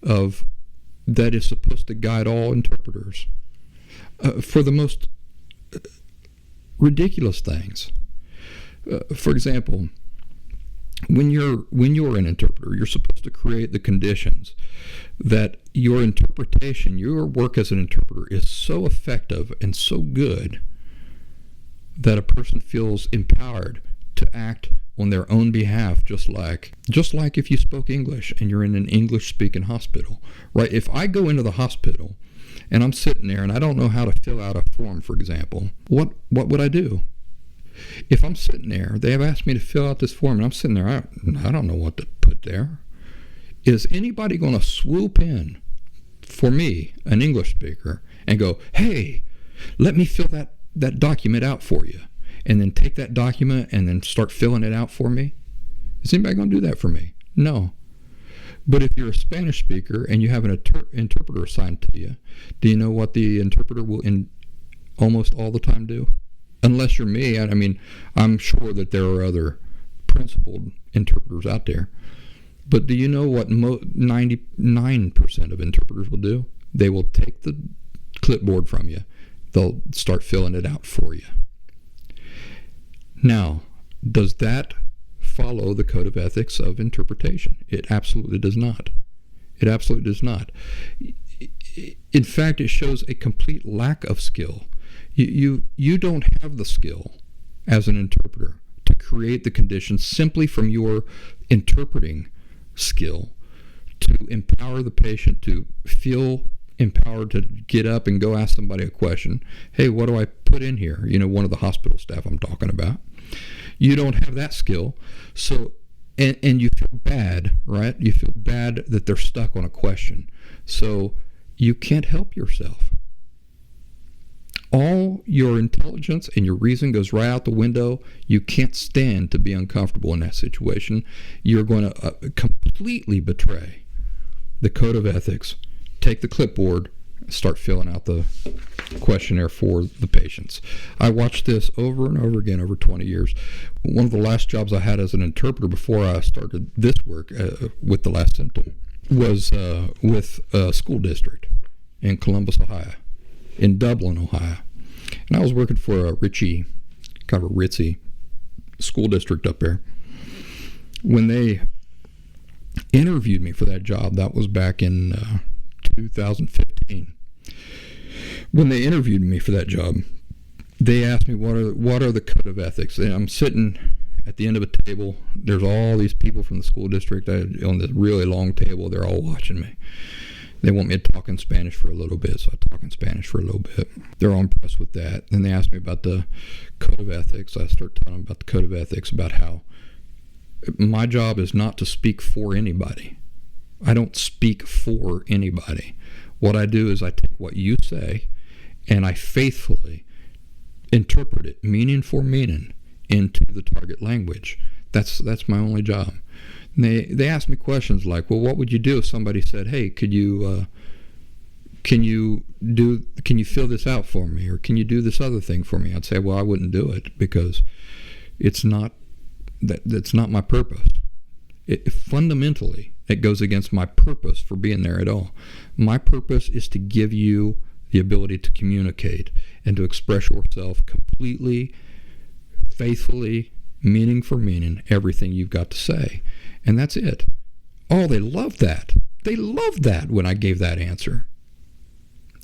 that is supposed to guide all interpreters for the most ridiculous things. For example, when you're an interpreter, you're supposed to create the conditions that your interpretation, your work as an interpreter, is so effective and so good that a person feels empowered to act on their own behalf, just like if you spoke English and you're in an English-speaking hospital, right? If I go into the hospital and I'm sitting there and I don't know how to fill out a form, for example, what would I do? If I'm sitting there, they have asked me to fill out this form, and I'm sitting there, I don't know what to put there. Is anybody going to swoop in for me, an English speaker, and go, "Hey, let me fill that document out for you," and then take that document and then start filling it out for me? Is anybody going to do that for me? No. But if you're a Spanish speaker and you have an interpreter assigned to you, do you know what the interpreter will almost all the time do? Unless you're me, I mean, I'm sure that there are other principled interpreters out there. But do you know what 99% of interpreters will do? They will take the clipboard from you. They'll start filling it out for you. Now, does that follow the code of ethics of interpretation? It absolutely does not. It absolutely does not. In fact, it shows a complete lack of skill. You don't have the skill as an interpreter to create the conditions simply from your interpreting skill to empower the patient to feel empowered to get up and go ask somebody a question. Hey, what do I put in here? One of the hospital staff I'm talking about. You don't have that skill. So, and you feel bad, right? You feel bad that they're stuck on a question. So you can't help yourself. All your intelligence and your reason goes right out the window. You can't stand to be uncomfortable in that situation. You're going to completely betray the code of ethics. Take the clipboard, start filling out the questionnaire for the patients. I watched this over and over again over 20 years. One of the last jobs I had as an interpreter before I started this work with the last symptom was with a school district in Columbus, Ohio. In Dublin, Ohio. And I was working for a ritzy school district up there. When they interviewed me for that job, that was back in 2015. When they interviewed me for that job, they asked me what are the code of ethics. And I'm sitting at the end of a table. There's all these people from the school district on this really long table. They're all watching me. They want me to talk in Spanish for a little bit, so I talk in Spanish for a little bit. They're all impressed with that. Then they asked me about the code of ethics. I start telling them about the code of ethics, about how my job is not to speak for anybody. I don't speak for anybody. What I do is I take what you say and I faithfully interpret it, meaning for meaning, into the target language. That's my only job. And they asked me questions like, well, what would you do if somebody said, hey, can you fill this out for me, or can you do this other thing for me? I'd say, well, I wouldn't do it because that's not my purpose. Fundamentally, it goes against my purpose for being there at all. My purpose is to give you the ability to communicate and to express yourself completely, faithfully, meaning for meaning, everything you've got to say. And that's it. Oh, they loved that. They loved that when I gave that answer.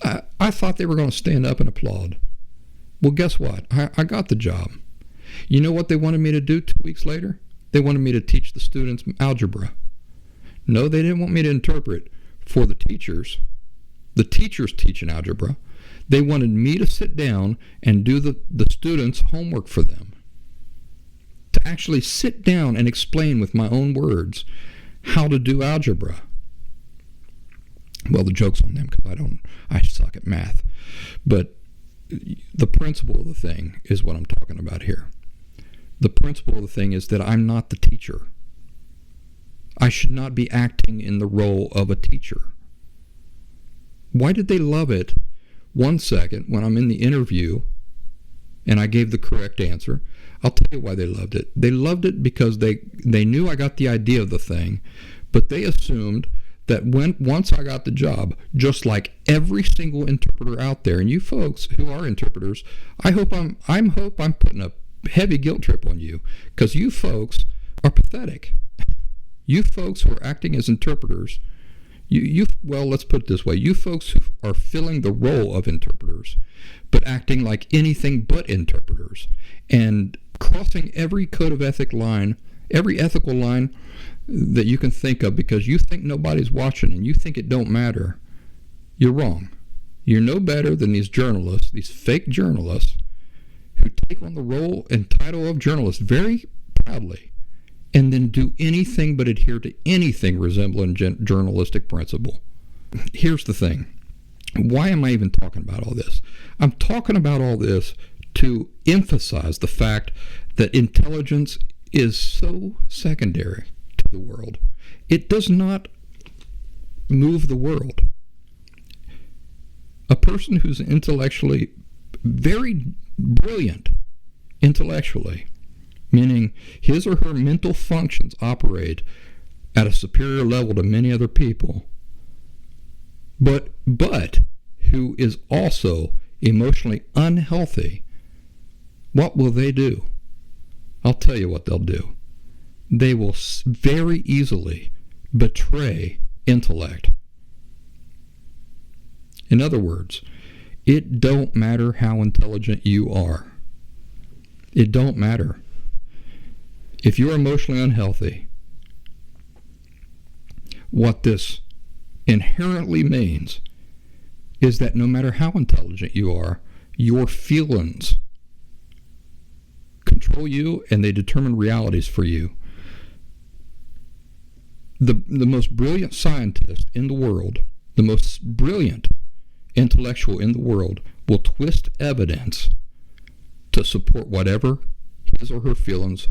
I thought they were going to stand up and applaud. Well, guess what? I got the job. You know what they wanted me to do 2 weeks later? They wanted me to teach the students algebra. No, they didn't want me to interpret for the teachers. The teachers teaching algebra. They wanted me to sit down and do the students' homework for them. To actually sit down and explain with my own words how to do algebra. Well, the joke's on them because I suck at math. But the principle of the thing is what I'm talking about here. The principle of the thing is that I'm not the teacher. I should not be acting in the role of a teacher. Why did they love it 1 second when I'm in the interview and I gave the correct answer? I'll tell you why they loved it. They loved it because they knew I got the idea of the thing, but they assumed that once I got the job, just like every single interpreter out there, and you folks who are interpreters, I hope I'm putting a heavy guilt trip on you, because you folks are pathetic. You folks who are acting as interpreters, well, let's put it this way. You folks who are filling the role of interpreters, but acting like anything but interpreters, and crossing every code of ethic line, every ethical line that you can think of because you think nobody's watching and you think it don't matter. You're wrong. You're no better than these journalists, these fake journalists, who take on the role and title of journalist very proudly and then do anything but adhere to anything resembling journalistic principle. Here's the thing. Why am I even talking about all this? I'm talking about all this to emphasize the fact that intelligence is so secondary to the world. It does not move the world. A person who's intellectually very brilliant, intellectually, meaning his or her mental functions operate at a superior level to many other people, but who is also emotionally unhealthy, what will they do? I'll tell you what they'll do. They will very easily betray intellect. In other words, it don't matter how intelligent you are. It don't matter. If you're emotionally unhealthy, what this inherently means is that no matter how intelligent you are, your feelings control you and they determine realities for you. The most brilliant scientist in the world, the most brilliant intellectual in the world, will twist evidence to support whatever his or her feelings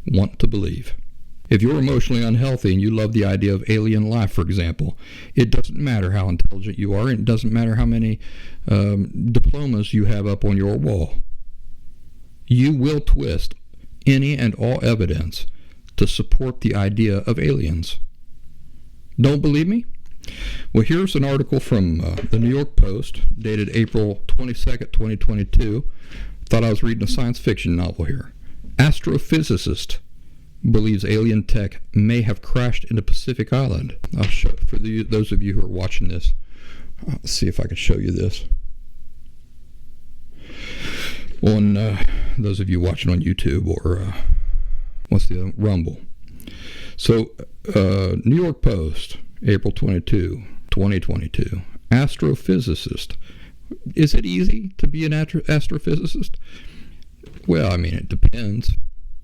want to believe. If you're emotionally unhealthy and you love the idea of alien life, for example, it doesn't matter how intelligent you are, and it doesn't matter how many diplomas you have up on your wall. You will twist any and all evidence to support the idea of aliens. Don't believe me? Well, here's an article from the New York Post, dated April 22nd, 2022. Thought I was reading a science fiction novel here. Astrophysicist believes alien tech may have crashed into Pacific Island. I'll show for those of you who are watching this. Let's see if I can show you this. On those of you watching on YouTube or what's the other? Rumble. So, New York Post, April 22, 2022. Astrophysicist. Is it easy to be an astrophysicist? Well, I mean, it depends.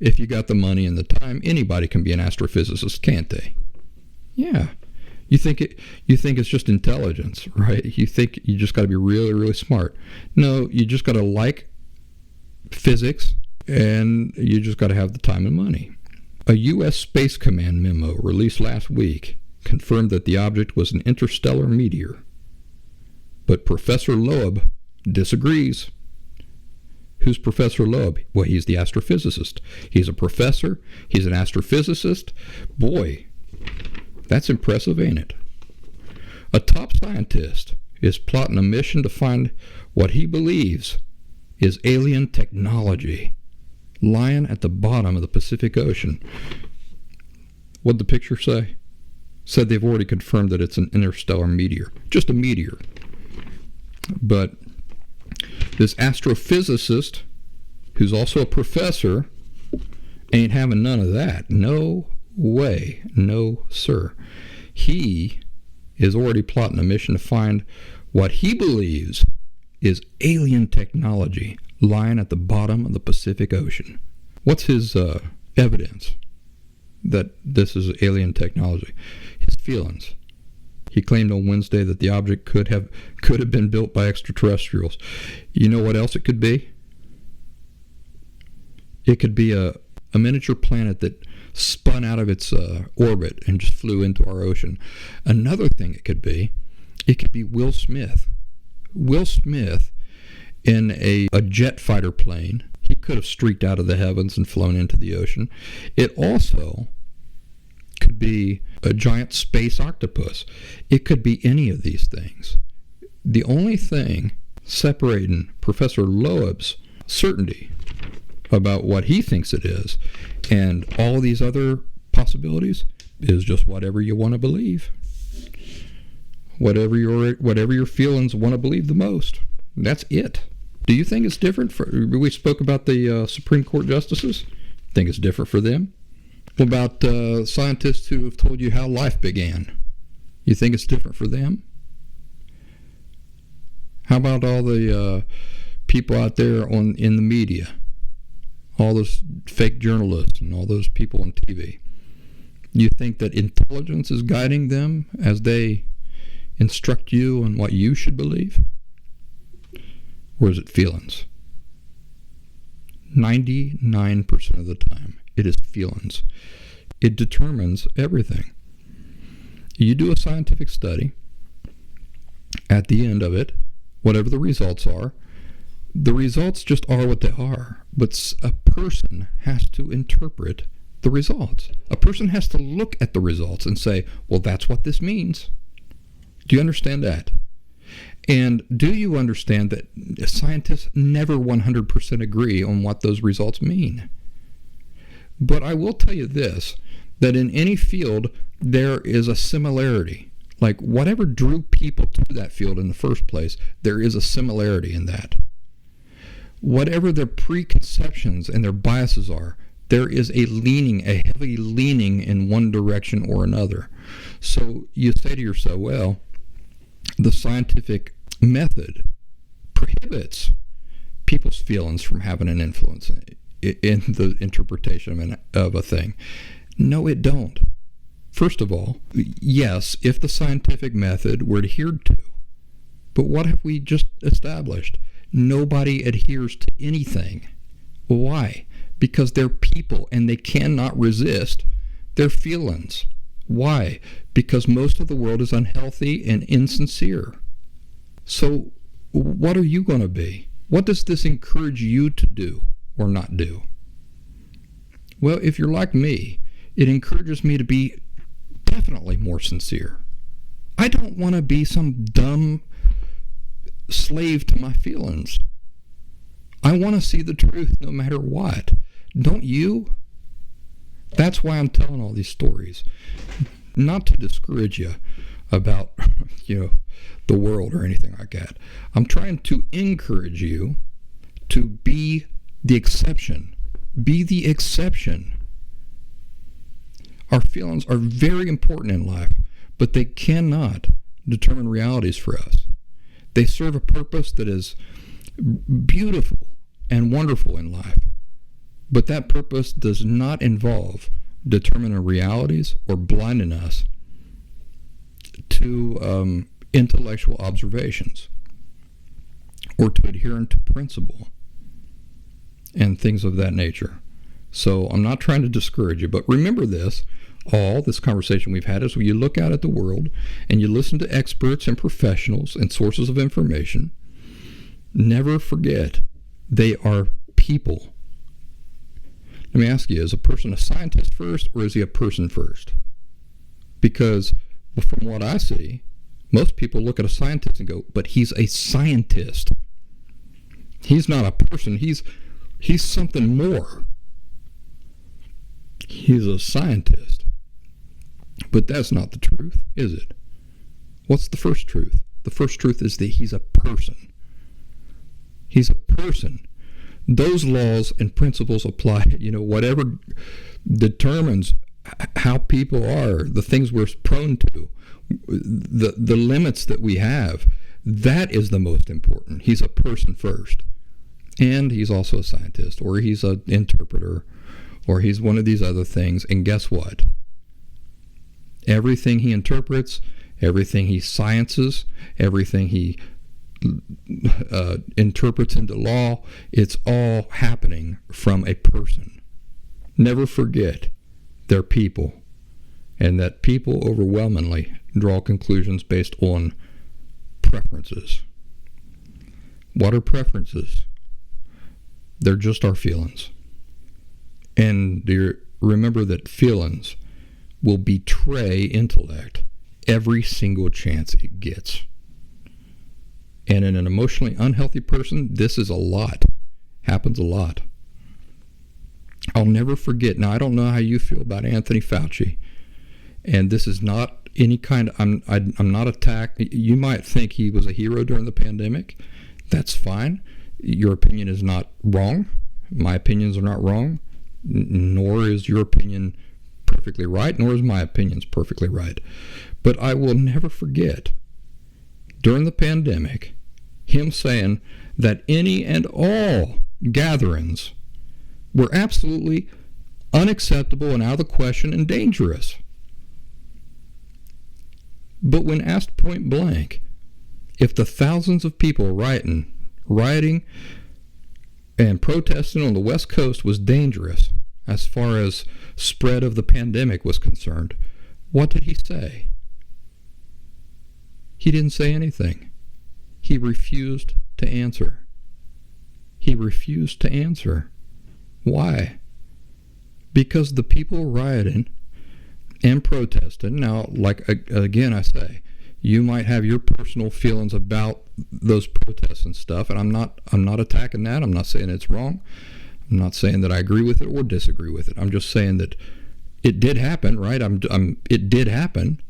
If you got the money and the time, anybody can be an astrophysicist, can't they? Yeah. You think it's just intelligence, right? You think you just got to be really, really smart. No, you just got to like physics, and you just got to have the time and money. A U.S. Space Command memo released last week confirmed that the object was an interstellar meteor. But Professor Loeb disagrees. Who's Professor Loeb? Well, he's the astrophysicist. He's a professor. He's an astrophysicist. Boy, that's impressive, ain't it? A top scientist is plotting a mission to find what he believes is alien technology lying at the bottom of the Pacific Ocean. What'd the picture say? Said they've already confirmed that it's an interstellar meteor. Just a meteor. But this astrophysicist, who's also a professor, ain't having none of that. No way. No, sir. He is already plotting a mission to find what he believes is alien technology lying at the bottom of the Pacific Ocean. What's his evidence that this is alien technology? His feelings. He claimed on Wednesday that the object could have been built by extraterrestrials. You know what else it could be? It could be a miniature planet that spun out of its orbit and just flew into our ocean. Another thing it could be Will Smith. Will Smith in a jet fighter plane. He could have streaked out of the heavens and flown into the ocean. It also could be a giant space octopus. It could be any of these things. The only thing separating Professor Loeb's certainty about what he thinks it is and all these other possibilities is just whatever you want to believe. Whatever your feelings want to believe the most. That's it. Do you think it's different? We spoke about the Supreme Court justices. Think it's different for them? What about scientists who have told you how life began? You think it's different for them? How about all the people out there in the media? All those fake journalists and all those people on TV. You think that intelligence is guiding them as they instruct you on what you should believe? Or is it feelings? 99% of the time, it is feelings. It determines everything. You do a scientific study. At the end of it, whatever the results are, the results just are what they are. But a person has to interpret the results. A person has to look at the results and say, well, that's what this means. Do you understand that? And do you understand that scientists never 100% agree on what those results mean? But I will tell you this, that in any field, there is a similarity. Like whatever drew people to that field in the first place, there is a similarity in that. Whatever their preconceptions and their biases are, there is a heavy leaning in one direction or another. So you say to yourself, well, the scientific method prohibits people's feelings from having an influence in the interpretation of a thing. No, it don't. First of all, yes, if the scientific method were adhered to, but what have we just established? Nobody adheres to anything. Why? Because they're people and they cannot resist their feelings. Why? Because most of the world is unhealthy and insincere. So what are you going to be? What does this encourage you to do or not do? Well, if you're like me, it encourages me to be definitely more sincere. I don't want to be some dumb slave to my feelings. I want to see the truth no matter what. Don't you? That's why I'm telling all these stories. Not to discourage you about, the world or anything like that. I'm trying to encourage you to be the exception. Be the exception. Our feelings are very important in life, but they cannot determine realities for us. They serve a purpose that is beautiful and wonderful in life, but that purpose does not involve determining realities or blinding us to intellectual observations or to adhering to principle and things of that nature. So I'm not trying to discourage you, but remember this conversation we've had is when you look out at the world and you listen to experts and professionals and sources of information, never forget they are people. Let me ask you, is a person a scientist first or is he a person first? Because from what I see, most people look at a scientist and go, but he's a scientist. He's not a person. He's something more. He's a scientist. But that's not the truth, is it? What's the first truth? The first truth is that he's a person. He's a person. Those laws and principles apply. Whatever determines how people are, the things we're prone to, the limits that we have, that is the most important. He's a person first. And he's also a scientist, or he's an interpreter, or he's one of these other things. And guess what? Everything he interprets, everything he sciences, everything he interprets into law, it's all happening from a person. Never forget they're people, and that people overwhelmingly draw conclusions based on preferences. What are preferences? They're just our feelings. And remember that feelings will betray intellect every single chance it gets. And in an emotionally unhealthy person, this is a lot. Happens a lot. I'll never forget. Now, I don't know how you feel about Anthony Fauci. And this is not any kind of, I'm not attacked. You might think he was a hero during the pandemic. That's fine. Your opinion is not wrong. My opinions are not wrong. Nor is your opinion perfectly right, nor is my opinions perfectly right. But I will never forget, during the pandemic, him saying that any and all gatherings were absolutely unacceptable and out of the question and dangerous. But when asked point blank if the thousands of people rioting and protesting on the West Coast was dangerous as far as spread of the pandemic was concerned, what did he say? He didn't say anything. He refused to answer. He refused to answer. Why? Because the people rioting and protesting, now, like, again, I say, you might have your personal feelings about those protests and stuff, and I'm not attacking that. I'm not saying it's wrong. I'm not saying that I agree with it or disagree with it. I'm just saying that it did happen, right? It did happen,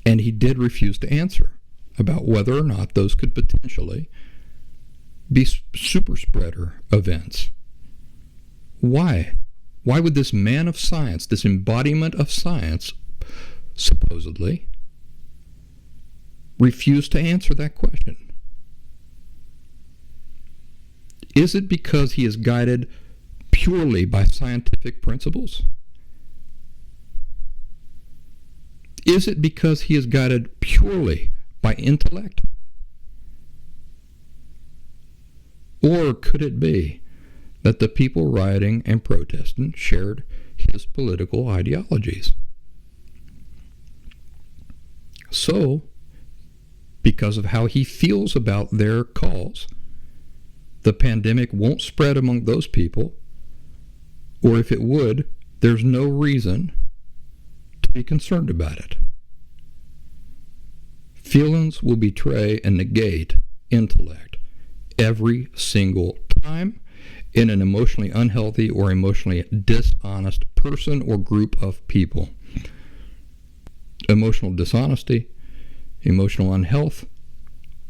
and he did refuse to answer about whether or not those could potentially be super spreader events. Why? Why would this man of science, this embodiment of science, supposedly, refuse to answer that question? Is it because he is guided purely by scientific principles? Is it because he is guided purely by intellect? Or could it be that the people rioting and protesting shared his political ideologies? So, because of how he feels about their cause, the pandemic won't spread among those people, or if it would, there's no reason to be concerned about it. Feelings will betray and negate intellect every single time in an emotionally unhealthy or emotionally dishonest person or group of people. Emotional dishonesty, emotional unhealth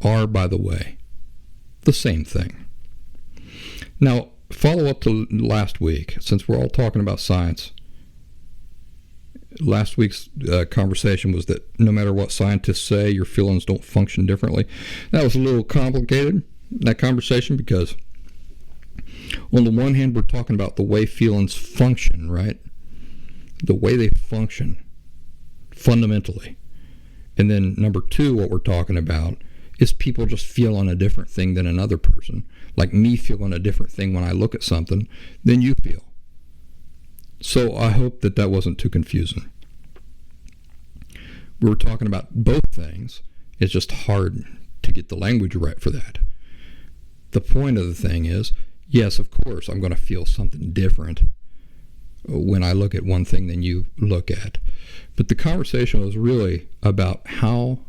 are, by the way, the same thing. Now, follow up to last week, since we're all talking about science. Last week's conversation was that no matter what scientists say, your feelings don't function differently. That was a little complicated, that conversation, because on the one hand, we're talking about the way feelings function, right? The way they function fundamentally. And then number two, what we're talking about is people just feeling a different thing than another person. Like me feeling a different thing when I look at something than you feel. So I hope that that wasn't too confusing. We were talking about both things. It's just hard to get the language right for that. The point of the thing is, yes, of course, I'm going to feel something different when I look at one thing than you look at. But the conversation was really about how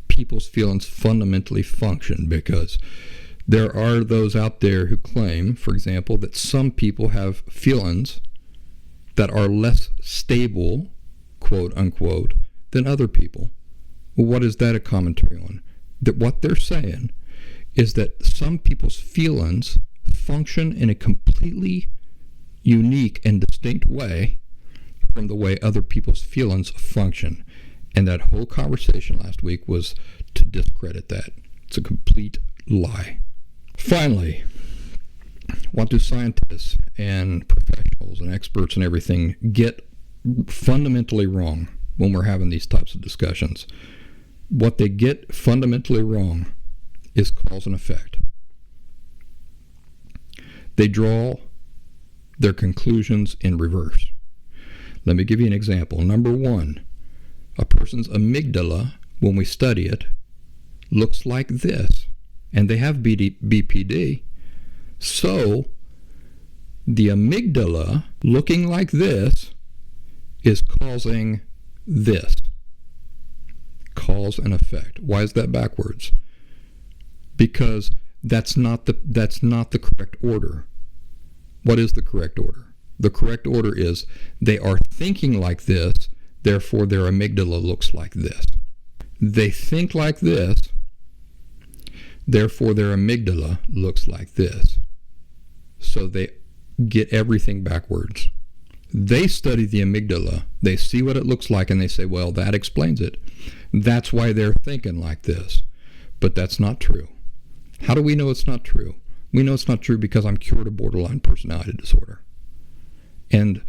people's feelings fundamentally function, because there are those out there who claim, for example, that some people have feelings that are less stable, quote unquote, than other people. Well, what is that a commentary on? That what they're saying is that some people's feelings function in a completely unique and distinct way from the way other people's feelings function. And that whole conversation last week was to discredit that. It's a complete lie. Finally, what do scientists and professionals and experts and everything get fundamentally wrong when we're having these types of discussions? What they get fundamentally wrong is cause and effect. They draw their conclusions in reverse. Let me give you an example. Number one, a person's amygdala, when we study it, looks like this. And they have BPD. So, the amygdala looking like this is causing this. Cause and effect. Why is that backwards? Because that's not the correct order. What is the correct order? The correct order is they are thinking like this, therefore their amygdala looks like this. They think like this, therefore their amygdala looks like this. So they get everything backwards. They study the amygdala, they see what it looks like, and they say, well, that explains it. That's why they're thinking like this. But that's not true. How do we know it's not true? We know it's not true because I'm cured of borderline personality disorder. And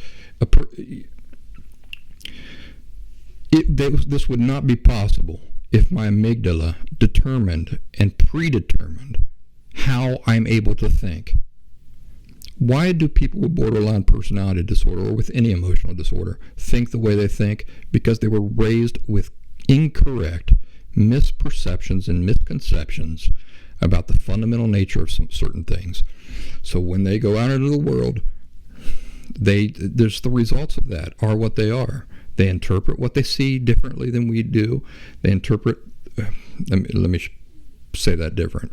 this would not be possible if my amygdala determined and predetermined how I'm able to think. Why do people with borderline personality disorder or with any emotional disorder think the way they think? Because they were raised with incorrect misperceptions and misconceptions about the fundamental nature of some certain things. So when they go out into the world, there's the results of that are what they are. They interpret what they see differently than we do. They interpret, let me say that different.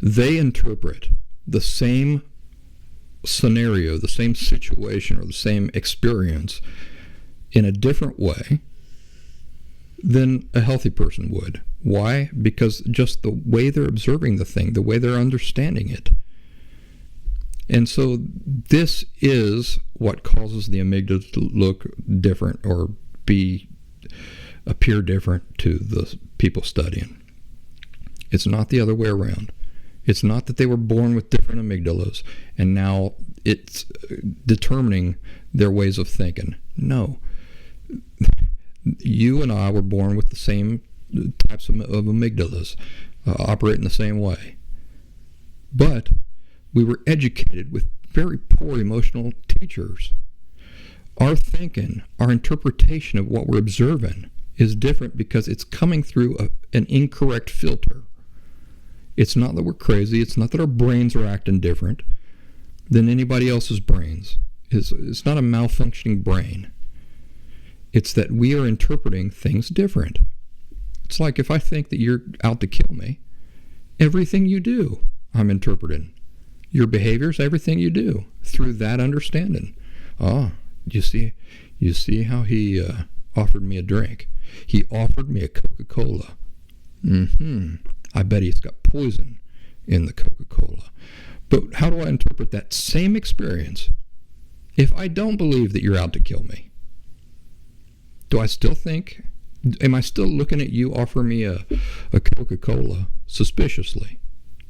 They interpret the same scenario, the same situation, or the same experience in a different way than a healthy person would. Why? Because just the way they're observing the thing, the way they're understanding it. And so this is what causes the amygdala to look different or appear different to the people studying. It's not the other way around. It's not that they were born with different amygdalas and now it's determining their ways of thinking. No. You and I were born with the same types of amygdalas, operating the same way. But we were educated with very poor emotional teachers. Our thinking, our interpretation of what we're observing is different because it's coming through an incorrect filter. It's not that we're crazy. It's not that our brains are acting different than anybody else's brains. It's not a malfunctioning brain. It's that we are interpreting things different. It's like if I think that you're out to kill me, everything you do, I'm interpreting. Your behaviors, everything you do, through that understanding. You see how he offered me a drink. He offered me a Coca-Cola. I bet he's got poison in the Coca-Cola. But how do I interpret that same experience if I don't believe that you're out to kill me? Do I still think, am I still looking at you offer me a Coca-Cola suspiciously?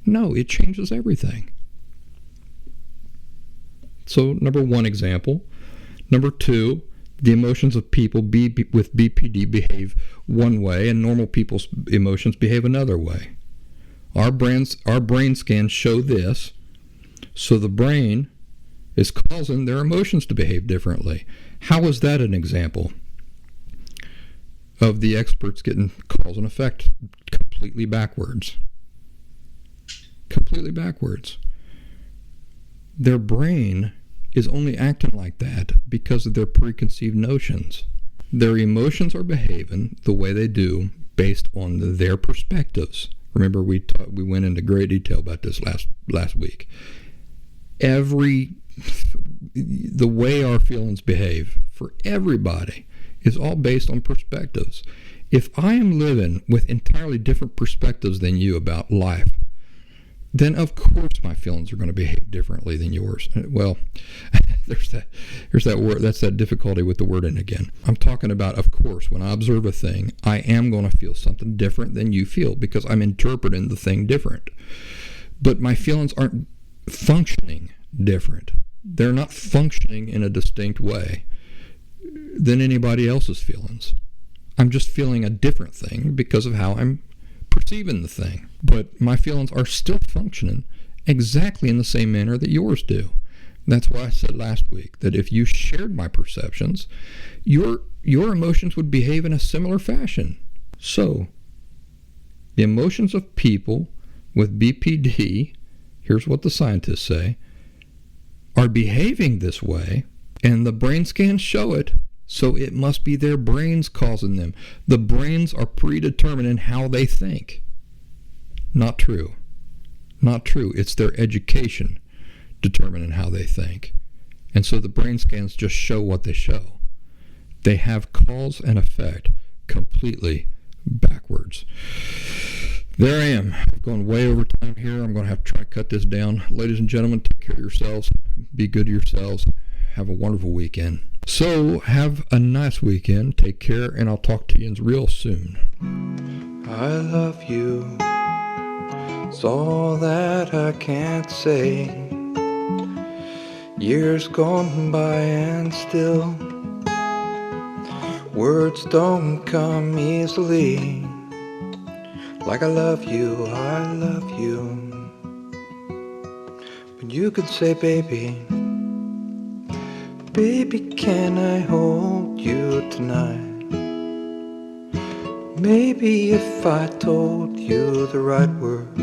No, it changes everything. So, number one example. Number two, the emotions of people with BPD behave one way and normal people's emotions behave another way. Our brain scans show this, so the brain is causing their emotions to behave differently. How is that an example of the experts getting cause and effect completely backwards? Completely backwards. Their brain is only acting like that because of their preconceived notions. Their emotions are behaving the way they do based on their perspectives. Remember, we went into great detail about this last week. The way our feelings behave for everybody is all based on perspectives. If I am living with entirely different perspectives than you about life, then of course my feelings are going to behave differently than yours. Well, there's that word. That's that difficulty with the wording again. I'm talking about, of course, when I observe a thing, I am going to feel something different than you feel because I'm interpreting the thing different. But my feelings aren't functioning different. They're not functioning in a distinct way than anybody else's feelings. I'm just feeling a different thing because of how I'm perceiving the thing. But my feelings are still functioning exactly in the same manner that yours do. That's why I said last week that if you shared my perceptions, your emotions would behave in a similar fashion. So, the emotions of people with BPD, here's what the scientists say, are behaving this way, and the brain scans show it, so it must be their brains causing them. The brains are predetermining how they think. Not true. Not true. It's their education determining how they think. And so the brain scans just show what they show. They have cause and effect completely backwards. There I am. I've gone way over time here. I'm going to have to try to cut this down. Ladies and gentlemen, take care of yourselves. Be good to yourselves. Have a wonderful weekend. So, have a nice weekend. Take care, and I'll talk to you real soon. I love you. It's all that I can't say. Years gone by and still words don't come easily. Like I love you, but you could say, baby, baby, can I hold you tonight? Maybe if I told you the right words,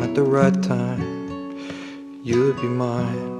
at the right time, you'd be mine.